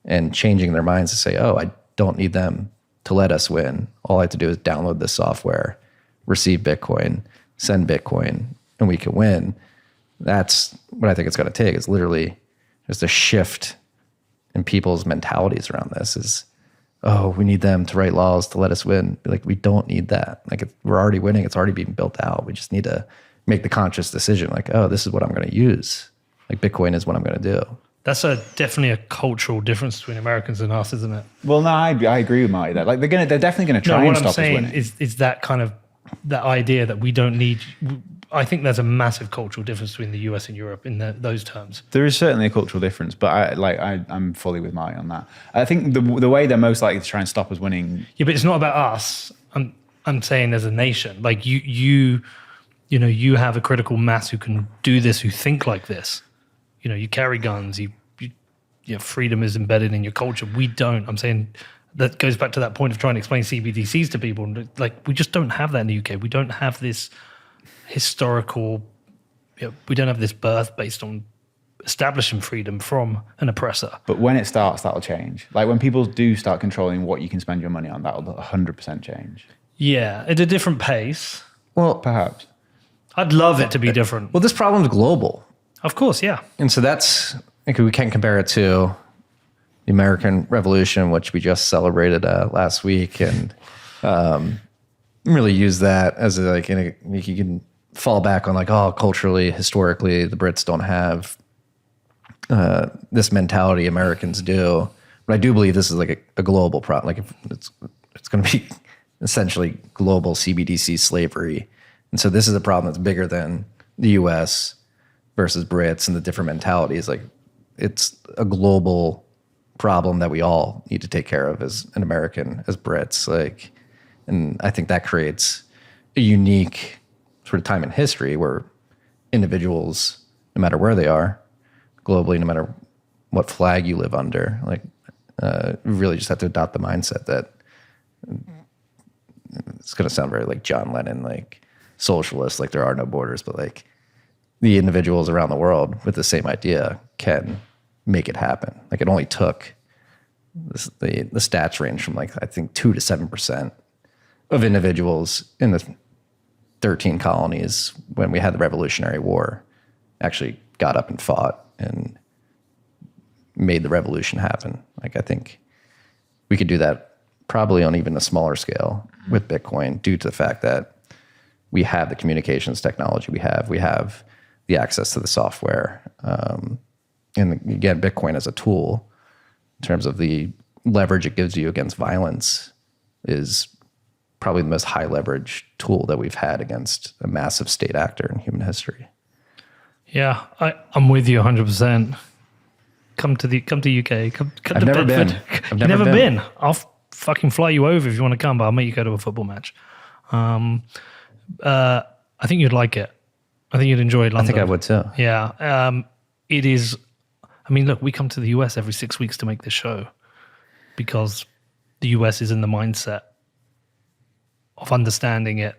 and changing their minds to say, oh, I don't need them to let us win. All I have to do is download this software, receive Bitcoin, send Bitcoin, and we can win. That's what I think it's going to take, is literally just a shift in people's mentalities around this is, oh, we need them to write laws to let us win. Like, we don't need that. Like, we're already winning. It's already being built out. We just need to make the conscious decision, like, oh, this is what I'm going to use. Like, Bitcoin is what I'm going to do. That's definitely a cultural difference between Americans and us, isn't it? Well, no, I agree with Marty. That like they're definitely going to try and stop us winning. What I'm saying is that kind of that idea that we don't need. I think there's a massive cultural difference between the US and Europe in those terms. There is certainly a cultural difference, but I'm fully with Marty on that. I think the way they're most likely to try and stop us winning. Yeah, but it's not about us. I'm saying as a nation, like you have a critical mass who can do this, who think like this. You carry guns, freedom is embedded in your culture. We don't. I'm saying that goes back to that point of trying to explain CBDCs to people. Like, we just don't have that in the UK. We don't have this historical, we don't have this birth based on establishing freedom from an oppressor. But when it starts, that'll change. Like, when people do start controlling what you can spend your money on, that'll 100% change. Yeah, at a different pace. Well, perhaps. I'd love it to be different. Well, this problem's global. Of course, yeah. And so that's, I think we can compare it to the American Revolution, which we just celebrated last week, and really use that as you can fall back on like, oh, culturally, historically, the Brits don't have this mentality Americans do. But I do believe this is like a global problem. Like, if it's going to be essentially global CBDC slavery. And so this is a problem that's bigger than the US versus Brits and the different mentalities. Like, it's a global problem that we all need to take care of as an American, as Brits. Like, and I think that creates a unique sort of time in history where individuals, no matter where they are, globally, no matter what flag you live under, like, really just have to adopt the mindset that it's going to sound very like John Lennon, like socialist, like there are no borders, but like the individuals around the world with the same idea can make it happen. Like, it only took the stats range from like, I think 2 to 7% of individuals in the 13 colonies when we had the Revolutionary War actually got up and fought and made the revolution happen. Like, I think we could do that probably on even a smaller scale with Bitcoin, due to the fact that we have the communications technology we have the access to the software. And again, Bitcoin as a tool, in terms of the leverage it gives you against violence, is probably the most high leverage tool that we've had against a massive state actor in human history. Yeah, I'm with you 100%. Come to UK. Come I've to never Bedford. been. You've never been. I'll fucking fly you over if you want to come, but I'll make you go to a football match. I think you'd like it. I think you'd enjoy London. I think I would too. Yeah. It is. I mean, look, we come to the US every 6 weeks to make this show because the US is in the mindset of understanding it,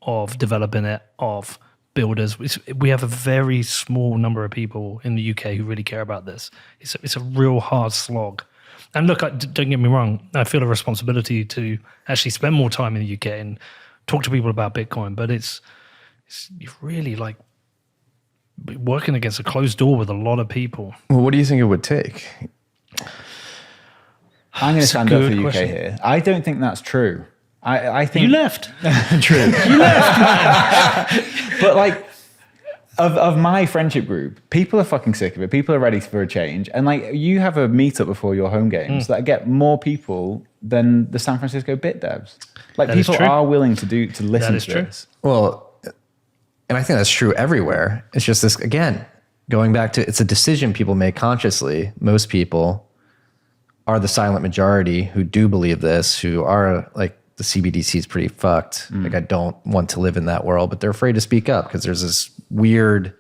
of developing it, of builders. We have a very small number of people in the UK who really care about this. It's a real hard slog. And look, don't get me wrong, I feel a responsibility to actually spend more time in the UK and talk to people about Bitcoin, but it's really like working against a closed door with a lot of people. Well, what do you think it would take? I'm going to stand up for the UK question. here. I don't think that's true. I think You left. True. You left. But like, of my friendship group, people are fucking sick of it. People are ready for a change. And like, you have a meetup before your home games that get more people than the San Francisco Bit Devs. Like, That is people true. are willing to listen That is to true. this. Well, and I think that's true everywhere. It's just this, again, going back to, it's a decision people make consciously. Most people are the silent majority who do believe this, who are like, the CBDC is pretty fucked. Like, I don't want to live in that world, but they're afraid to speak up because there's this weird,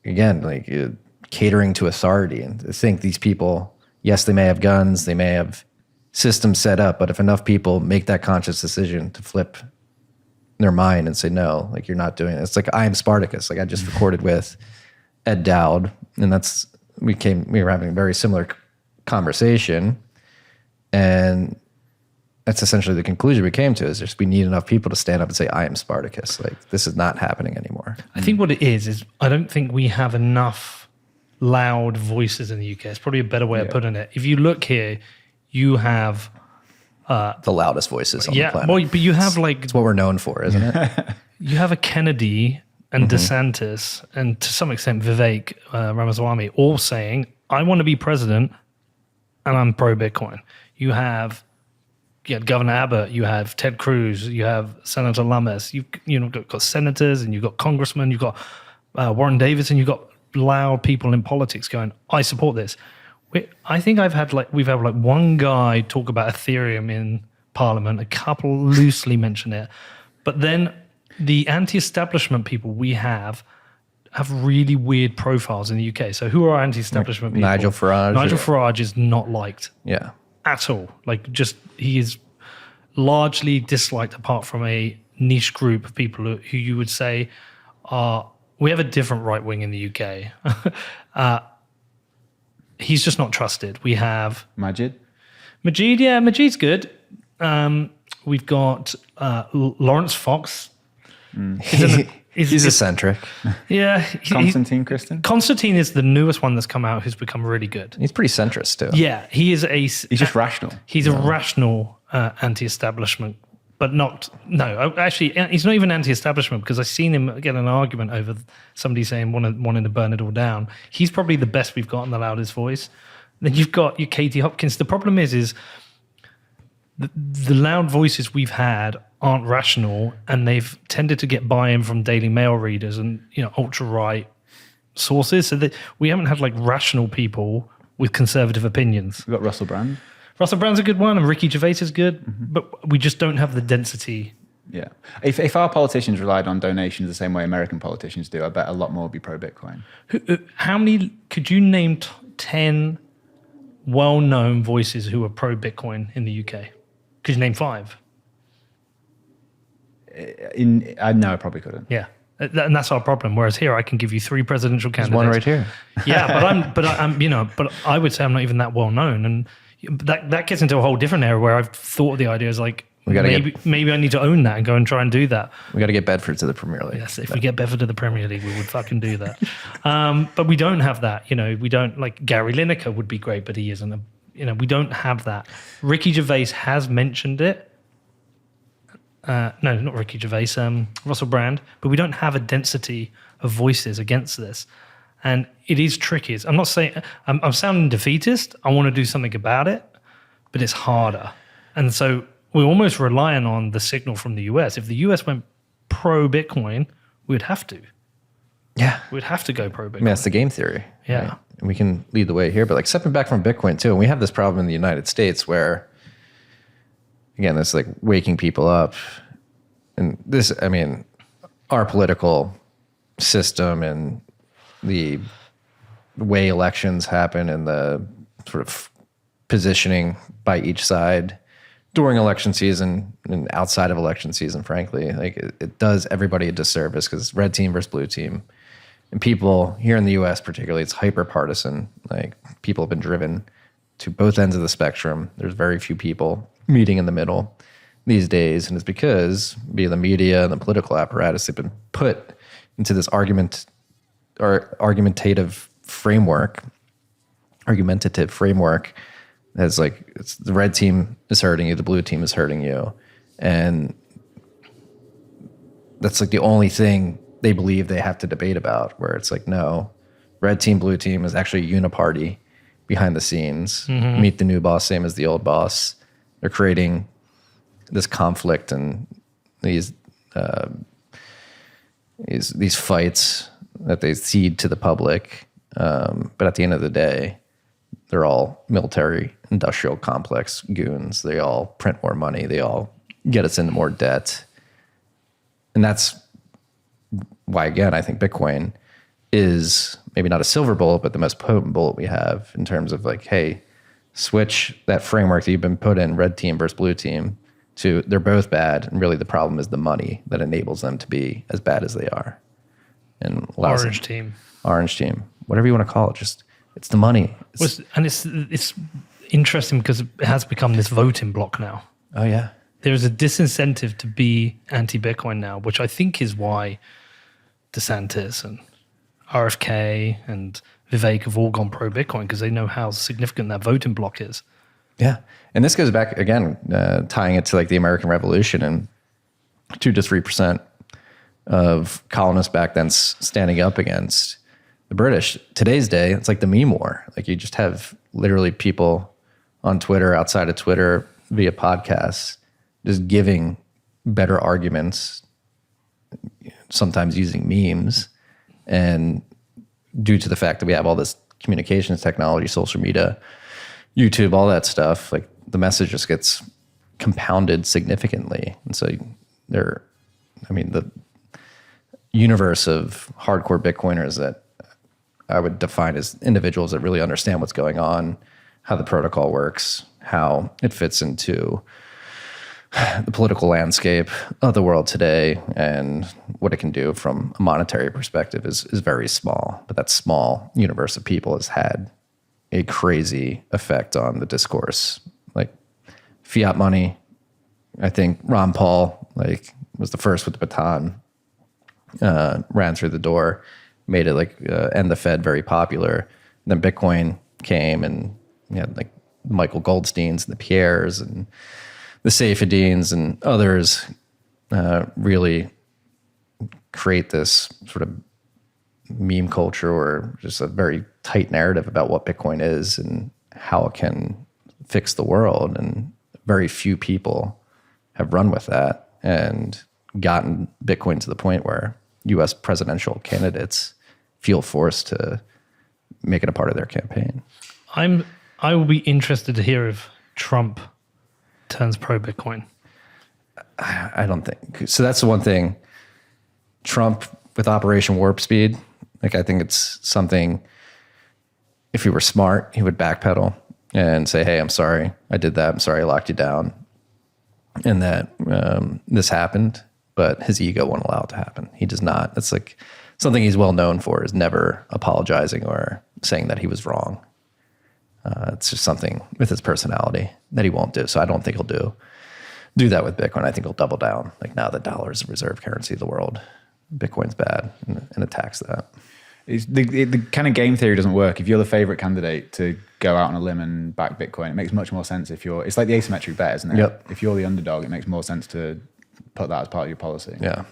again, like catering to authority. And I think these people, yes, they may have guns, they may have systems set up, but if enough people make that conscious decision to flip their mind and say, no, like, you're not doing it. It's like, I am Spartacus. Like, I just recorded with Ed Dowd, and we were having a very similar conversation, and that's essentially the conclusion we came to, is just we need enough people to stand up and say, I am Spartacus. Like, this is not happening anymore. I think what it is I don't think we have enough loud voices in the UK. It's probably a better way of putting it. If you look here, you have The loudest voices on the planet. well, but you have like It's what we're known for, isn't it? you have a Kennedy and DeSantis and to some extent Vivek Ramaswamy all saying, I want to be president and I'm pro Bitcoin. You had Governor Abbott, you have Ted Cruz, you have Senator Lummis, you've got senators and you've got congressmen, you've got Warren Davis, and you've got loud people in politics going, I support this. I think we've had one guy talk about Ethereum in Parliament, a couple loosely mention it, but then the anti-establishment people we have really weird profiles in the UK. So who are our anti-establishment people? Nigel Farage. Nigel Farage is not liked Yeah. at all. Like, just he is largely disliked apart from a niche group of people who you would say are. We have a different right wing in the UK. He's just not trusted. We have Majid? Majid's good. We've got Lawrence Fox. He's eccentric. Yeah. Constantine Christian? Constantine is the newest one that's come out who's become really good. He's pretty centrist too. Yeah, he is He's just rational. He's a rational anti-establishment, but actually, he's not even anti-establishment because I've seen him get an argument over somebody saying wanting to burn it all down. He's probably the best we've got in the loudest voice. Then you've got your Katie Hopkins. The problem is the loud voices we've had aren't rational, and they've tended to get buy-in from Daily Mail readers and ultra-right sources. So that we haven't had like rational people with conservative opinions. We've got Russell Brand. Russell Brand's a good one, and Ricky Gervais is good, but we just don't have the density. Yeah. If our politicians relied on donations the same way American politicians do, I bet a lot more would be pro-Bitcoin. How many, could you name 10 well-known voices who are pro-Bitcoin in the UK? Could you name 5? No, I probably couldn't. Yeah. And that's our problem. Whereas here, I can give you 3 presidential candidates. There's one right here. Yeah, but I would say I'm not even that well known, and that gets into a whole different area where I've thought the idea is like maybe I need to own that and go and try and do that. We got to get Bedford to the Premier League. Yes, if we get Bedford to the Premier League, we would fucking do that. But we don't have that. We don't, like, Gary Lineker would be great, but he isn't. We don't have that. Ricky Gervais has mentioned it. No, not Ricky Gervais, Russell Brand, but we don't have a density of voices against this. And it is tricky. I'm not saying, I'm sounding defeatist. I want to do something about it, but it's harder. And so we're almost relying on the signal from the US. If the US went pro-Bitcoin, we'd have to. Yeah. We'd have to go pro-Bitcoin. I mean, that's the game theory. Yeah. Right? And we can lead the way here. But like stepping back from Bitcoin too, and we have this problem in the United States where, again, it's like waking people up. And this, I mean, our political system and the way elections happen and the sort of positioning by each side during election season and outside of election season, frankly, like it does everybody a disservice because red team versus blue team. And people here in the US particularly, it's hyper partisan. Like people have been driven to both ends of the spectrum. There's very few people meeting in the middle these days. And it's because via the media and the political apparatus, they've been put into this argumentative framework that's like it's the red team is hurting you, the blue team is hurting you. And that's like the only thing they believe they have to debate about, where it's like, no, red team, blue team is actually a uniparty behind the scenes. Meet the new boss, same as the old boss. They're creating this conflict and these fights that they cede to the public. But at the end of the day, they're all military industrial complex goons. They all print more money. They all get us into more debt. And that's why, again, I think Bitcoin is maybe not a silver bullet, but the most potent bullet we have in terms of like, hey, switch that framework that you've been put in, red team versus blue team, to they're both bad. And really the problem is the money that enables them to be as bad as they are. And Orange team, whatever you want to call it, just it's the money. And it's interesting because it has become this voting block now. Oh yeah. There's a disincentive to be anti-Bitcoin now, which I think is why DeSantis and RFK and Vivek have all gone pro-Bitcoin, because they know how significant that voting block is. Yeah. And this goes back, again, tying it to like the American Revolution and 2 to 3% of colonists back then standing up against the British. Today's day, it's like the meme war. Like you just have literally people on Twitter, outside of Twitter, via podcasts, just giving better arguments, sometimes using memes. And due to the fact that we have all this communications technology, social media, YouTube, all that stuff, like the message just gets compounded significantly. And so the universe of hardcore Bitcoiners that I would define as individuals that really understand what's going on, how the protocol works, how it fits into the political landscape of the world today, and what it can do from a monetary perspective is very small. But that small universe of people has had a crazy effect on the discourse. Like fiat money, I think Ron Paul was the first with the baton, ran through the door, made it end the Fed very popular. And then Bitcoin came, and you had like Michael Goldsteins and the Pierres and the Saifedeans and others really create this sort of meme culture or just a very tight narrative about what Bitcoin is and how it can fix the world. And very few people have run with that and gotten Bitcoin to the point where US presidential candidates feel forced to make it a part of their campaign. I will be interested to hear if Trump turns pro-Bitcoin. I don't think so. That's the one thing. Trump with Operation Warp Speed, I think it's something. If he were smart, he would backpedal and say, "Hey, I'm sorry, I did that. I'm sorry, I locked you down, and that this happened." But his ego won't allow it to happen. He does not. That's like something he's well known for, is never apologizing or saying that he was wrong. It's just something with his personality that he won't do. So I don't think he'll do that with Bitcoin. I think he'll double down. Like, now the dollar is the reserve currency of the world. Bitcoin's bad, and attacks that. The kind of game theory doesn't work. If you're the favorite candidate to go out on a limb and back Bitcoin, it makes much more sense if it's like the asymmetric bet, isn't it? Yep. If you're the underdog, it makes more sense to put that as part of your policy. Yeah.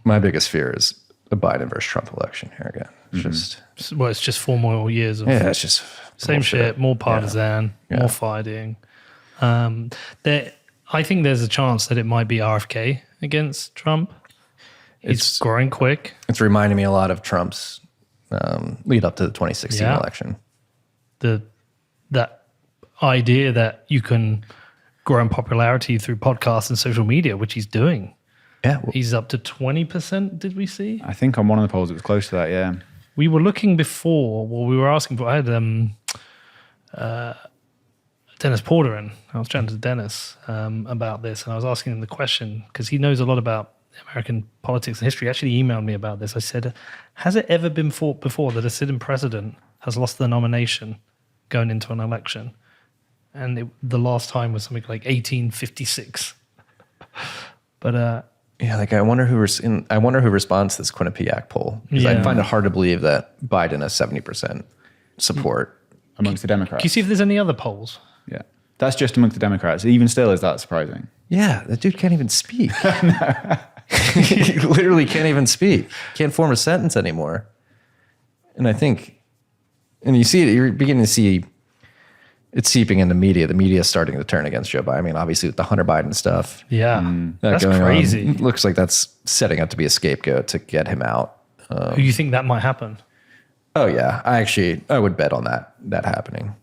My biggest fear is a Biden versus Trump election here again. It's It's just 4 more years of it's just same bullshit. shit, more partisan, more fighting. I think there's a chance that it might be RFK against Trump. He's growing quick. It's reminding me a lot of Trump's lead up to the 2016 election. That idea that you can grow in popularity through podcasts and social media, which he's doing. Yeah. He's up to 20%, did we see? I think on one of the polls it was close to that, yeah. We were looking before, we were asking for, I had Dennis Porter in. I was chatting to Dennis about this, and I was asking him the question, because he knows a lot about American politics and history. He actually emailed me about this. I said, has it ever been thought before that a sitting president has lost the nomination going into an election? And the last time was something like 1856. But yeah, like I wonder who responds to this Quinnipiac poll, because I find it hard to believe that Biden has 70% support Amongst the Democrats. can you see if there's any other polls? Yeah. That's just amongst the Democrats. Even still, is that surprising? Yeah, that dude can't even speak. He literally can't even speak. Can't form a sentence anymore. And I think, and you see it, you're beginning to see it seeping into media. The media is starting to turn against Joe Biden. I mean, obviously with the Hunter Biden stuff. Yeah, that's going crazy. on, looks like that's setting up to be a scapegoat to get him out. Who you think that might happen? Oh yeah, I would bet on that happening.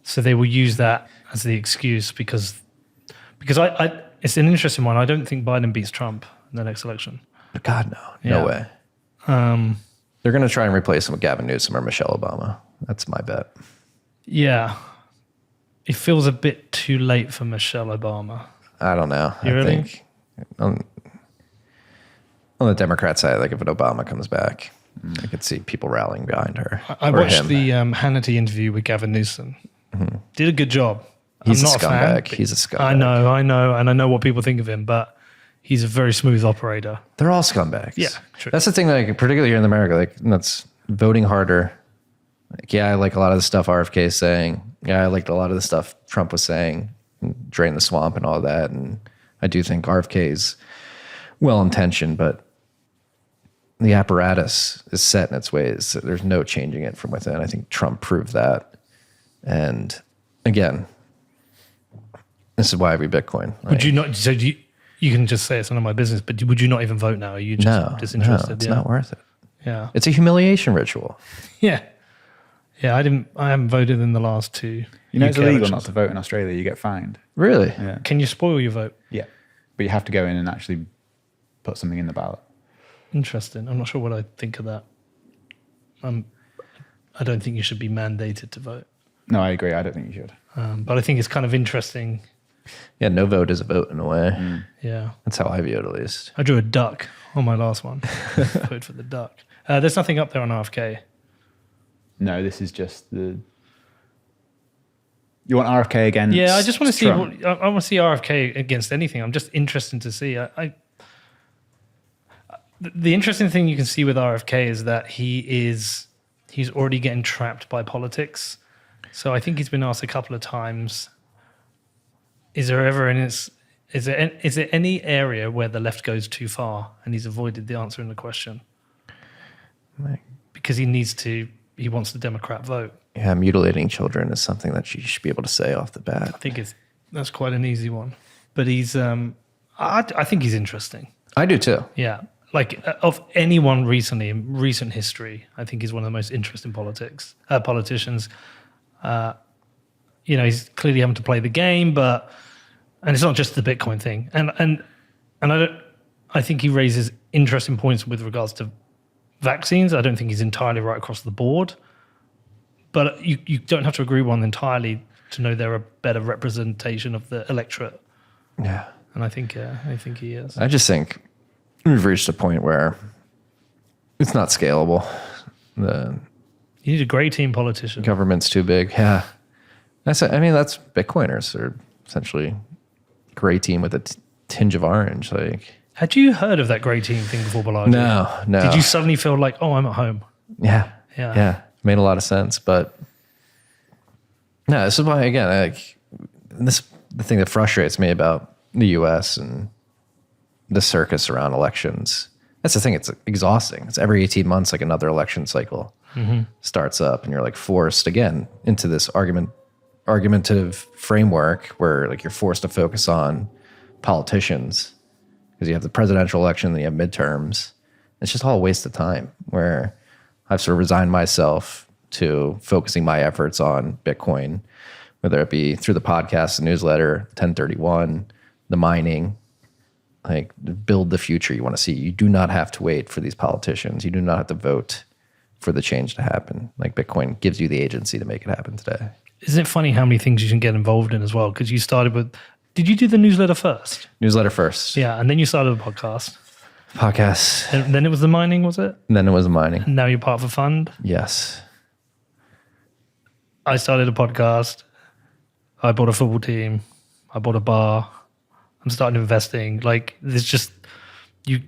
So they will use that as the excuse because I it's an interesting one. I don't think Biden beats Trump in the next election. God, no way. They're going to try and replace him with Gavin Newsom or Michelle Obama. That's my bet. Yeah, it feels a bit too late for Michelle Obama. I don't know. You really? Think on the Democrat side, like if an Obama comes back, I could see people rallying behind her. I or watched him. the Hannity interview with Gavin Newsom. Did a good job. He's I'm a not a fan. scumbag. He's a scumbag. I know, and I know what people think of him, but he's a very smooth operator. They're all scumbags. Yeah, true. That's the thing, like particularly here in America, like that's voting harder. Like, yeah, I like a lot of the stuff RFK is saying. Yeah, I liked a lot of the stuff Trump was saying, drain the swamp and all that. And I do think RFK is well-intentioned, but the apparatus is set in its ways. There's no changing it from within. I think Trump proved that. And again, this is why I read Bitcoin. Right? Would you not? So you can just say it's none of my business, but would you not even vote now? Are you just disinterested? No, it's not worth it. Yeah, It's a humiliation ritual. yeah. I haven't voted in the last two. You know, UK it's illegal elections. not to vote in Australia. You get fined. Really? Yeah. Can you spoil your vote? Yeah. But you have to go in and actually put something in the ballot. Interesting. I'm not sure what I think of that. I don't think you should be mandated to vote, No, I agree. I don't think you should. but I think it's kind of interesting. Yeah, no vote is a vote in a way. Yeah, That's how I view it, at least. I drew a duck on my last one. Voted for the duck. There's nothing up there on RFK. No, this is just the... You want RFK against Yeah, I just want to see. Trump? I want to see RFK against anything. I'm just interested to see. The interesting thing you can see with RFK is that he's already getting trapped by politics. So I think he's been asked a couple of times. Is there any area where the left goes too far? And he's avoided the answer in the question because he wants the Democrat vote. Yeah, mutilating children is something that you should be able to say off the bat. I think that's quite an easy one. But he's I think he's interesting. I do too. Yeah. Like of anyone recently in recent history, I think he's one of the most interesting politicians. He's clearly having to play the game, and it's not just the Bitcoin thing. And I think he raises interesting points with regards to vaccines. I don't think he's entirely right across the board, but you don't have to agree with one entirely to know they're a better representation of the electorate. Yeah. And I think he is. I just think we've reached a point where it's not scalable. The You need a great team politician. government's too big. Yeah. That's Bitcoiners. They're essentially a gray team with a tinge of orange. Like, Had you heard of that great team thing before Balaji? no. Did you suddenly feel like, oh, I'm at home? Yeah. Yeah. Yeah. Made a lot of sense. But no, this is why, again, the thing that frustrates me about the US and the circus around elections. That's the thing. It's exhausting. It's every 18 months, like another election cycle starts up, and you're like forced again into this argumentative framework where like you're forced to focus on politicians because you have the presidential election, then you have midterms. It's just all a waste of time where I've sort of resigned myself to focusing my efforts on Bitcoin, whether it be through the podcast, the newsletter, 1031, the mining, like build the future you want to see. You do not have to wait for these politicians. You do not have to vote for the change to happen. Like Bitcoin gives you the agency to make it happen today. Isn't it funny how many things you can get involved in as well? Because you started with, did you do the newsletter first? Newsletter first. Yeah, and then you started a podcast. Podcast. And then it was the mining, was it? And then it was mining. And now you're part of a fund. Yes. I started a podcast. I bought a football team. I bought a bar. I'm starting investing. Like there's just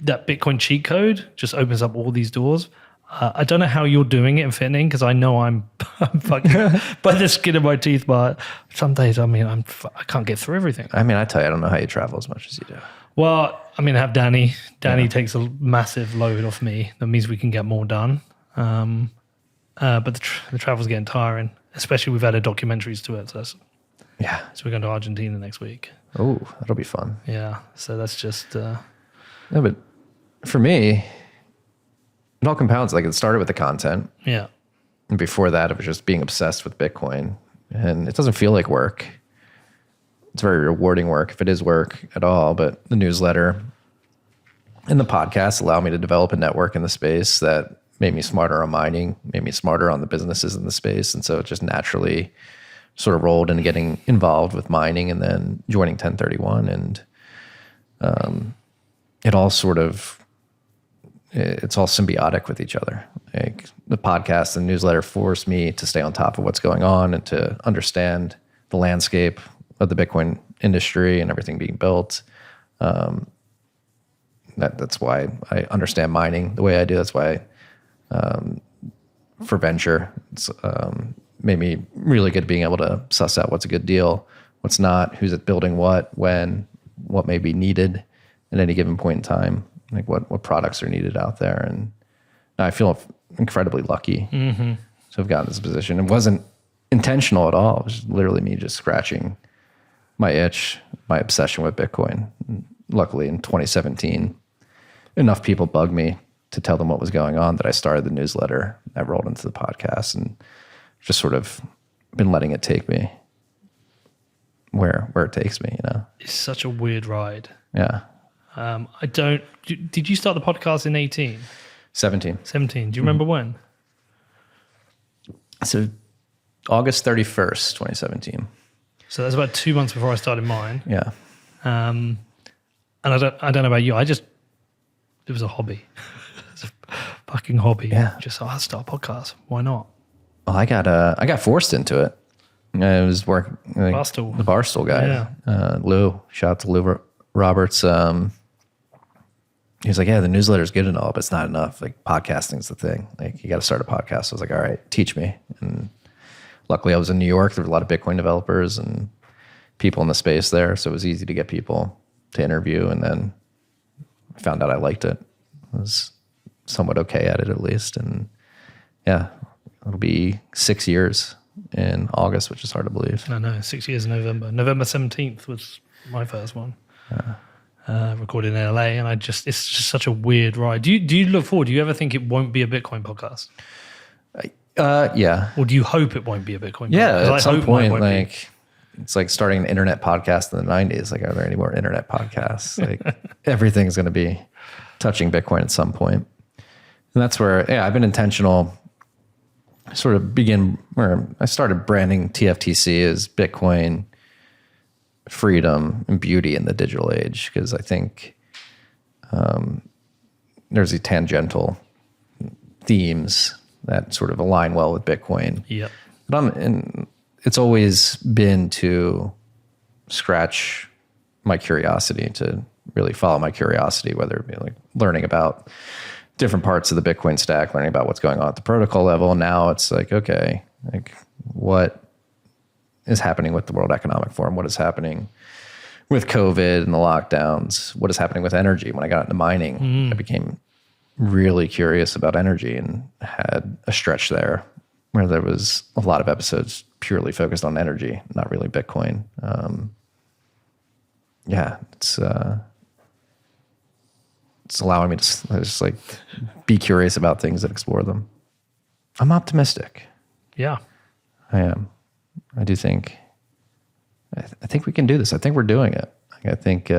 that Bitcoin cheat code just opens up all these doors. I don't know how you're doing it and fitting in because I know I'm fucking by the skin of my teeth. But some days, I mean, I can't get through everything. I mean, I tell you, I don't know how you travel as much as you do. Well, I mean, I have Danny. Danny takes a massive load off me. That means we can get more done. But the travel's getting tiring, especially we've added documentaries to it. So we're going to Argentina next week. Oh, that'll be fun. Yeah. So that's just. Yeah, but for me, it all compounds. Like it started with the content. Yeah. And before that, it was just being obsessed with Bitcoin. And it doesn't feel like work. It's very rewarding work, if it is work at all. But the newsletter and the podcast allow me to develop a network in the space that made me smarter on mining, made me smarter on the businesses in the space. And so it just naturally sort of rolled into getting involved with mining and then joining 1031. And it all sort of, it's all symbiotic with each other. Like the podcast and newsletter forced me to stay on top of what's going on and to understand the landscape of the Bitcoin industry and everything being built. That's why I understand mining the way I do. That's why for venture, it's made me really good at being able to suss out what's a good deal, what's not, who's it building what, when, what may be needed at any given point in time, like what products are needed out there. And I feel incredibly lucky to have gotten this position. It wasn't intentional at all. It was literally me just scratching my itch, my obsession with Bitcoin. And luckily in 2017, enough people bugged me to tell them what was going on that I started the newsletter. I rolled into the podcast and just sort of been letting it take me where it takes me, you know? It's such a weird ride. Yeah. Did you start the podcast in 18? 17. 17. Do you remember when? So August 31st, 2017. So that's about 2 months before I started mine. Yeah. And I don't know about you. It was a hobby. It's a fucking hobby. Yeah. Just I'll start a podcast. Why not? Well, I got forced into it. I was working Barstool. The Barstool guy. Yeah. Lou. Shout out to Lou Roberts. He was like, yeah, the newsletter's good and all, but it's not enough. Like podcasting's the thing. Like you got to start a podcast. I was like, all right, teach me. And luckily I was in New York. There were a lot of Bitcoin developers and people in the space there. So it was easy to get people to interview. And then I found out I liked it. I was somewhat okay at it at least. And yeah, it'll be 6 years in August, which is hard to believe. I know, 6 years in November. November 17th was my first one. Recorded in LA, and it's just such a weird ride. Do you look forward? Do you ever think it won't be a Bitcoin podcast? Yeah. Or do you hope it won't be a Bitcoin podcast? Yeah, at some point, mine won't be. it's like starting an internet podcast in the 90s. Like, are there any more internet podcasts? Like, everything's going to be touching Bitcoin at some point. And that's where, I've been intentional. Sort of where I started branding TFTC as Bitcoin, freedom, and beauty in the digital age, because I think there's these tangential themes that sort of align well with Bitcoin. Yep. And it's always been to scratch my curiosity, to really follow my curiosity, whether it be like learning about different parts of the Bitcoin stack, learning about what's going on at the protocol level. Now it's like, okay, like what is happening with the World Economic Forum? What is happening with COVID and the lockdowns? What is happening with energy? When I got into mining, I became really curious about energy and had a stretch there where there was a lot of episodes purely focused on energy, not really Bitcoin. It's allowing me to just like be curious about things and explore them. I'm optimistic. Yeah. I am. I do think, I think we can do this. I think we're doing it. I think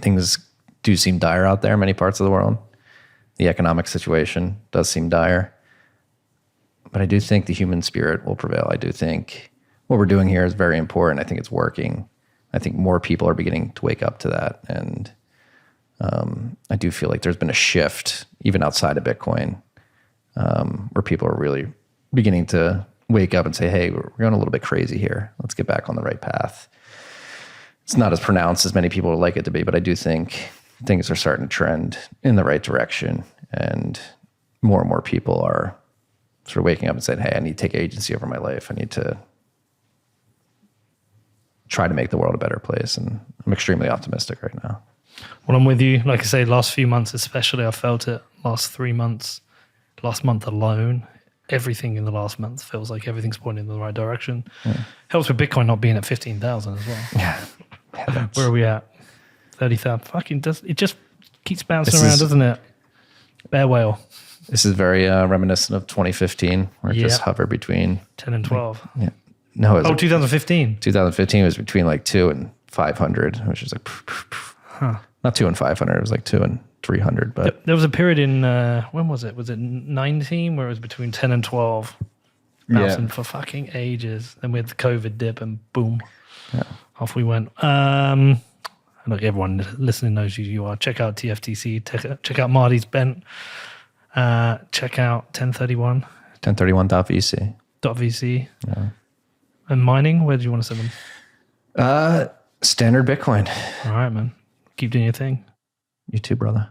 things do seem dire out there in many parts of the world. The economic situation does seem dire. But I do think the human spirit will prevail. I do think what we're doing here is very important. I think it's working. I think more people are beginning to wake up to that. And I do feel like there's been a shift, even outside of Bitcoin, where people are really beginning to wake up and say, hey, we're going a little bit crazy here. Let's get back on the right path. It's not as pronounced as many people would like it to be, but I do think things are starting to trend in the right direction. And more people are sort of waking up and saying, hey, I need to take agency over my life. I need to try to make the world a better place. And I'm extremely optimistic right now. Well, I'm with you. Like I say, last few months especially, I felt it. Last 3 months, last month alone, everything in the last month feels like everything's pointing in the right direction. Yeah. Helps with Bitcoin not being at 15,000 as well. Yeah. Where are we at? 30,000. It just keeps bouncing around, doesn't it? Bear whale. This is very reminiscent of 2015, where it just hovered between 10 and 12. Yeah. No, it was 2015. 2015 was between like 2 and 500, which is like, not 2 and 500. It was like 2 and 300. But there was a period in, when was it? Was it 19 where it was between 10 and 12? Bouncing for fucking ages. Then we had the COVID dip and boom, off we went. Look, everyone listening knows who you are. Check out TFTC. Check out Marty's Bent. Check out 1031. 1031.vc. .vc. Yeah. And mining, where do you want to send them? Standard Bitcoin. All right, man. Keep doing your thing. You too, brother.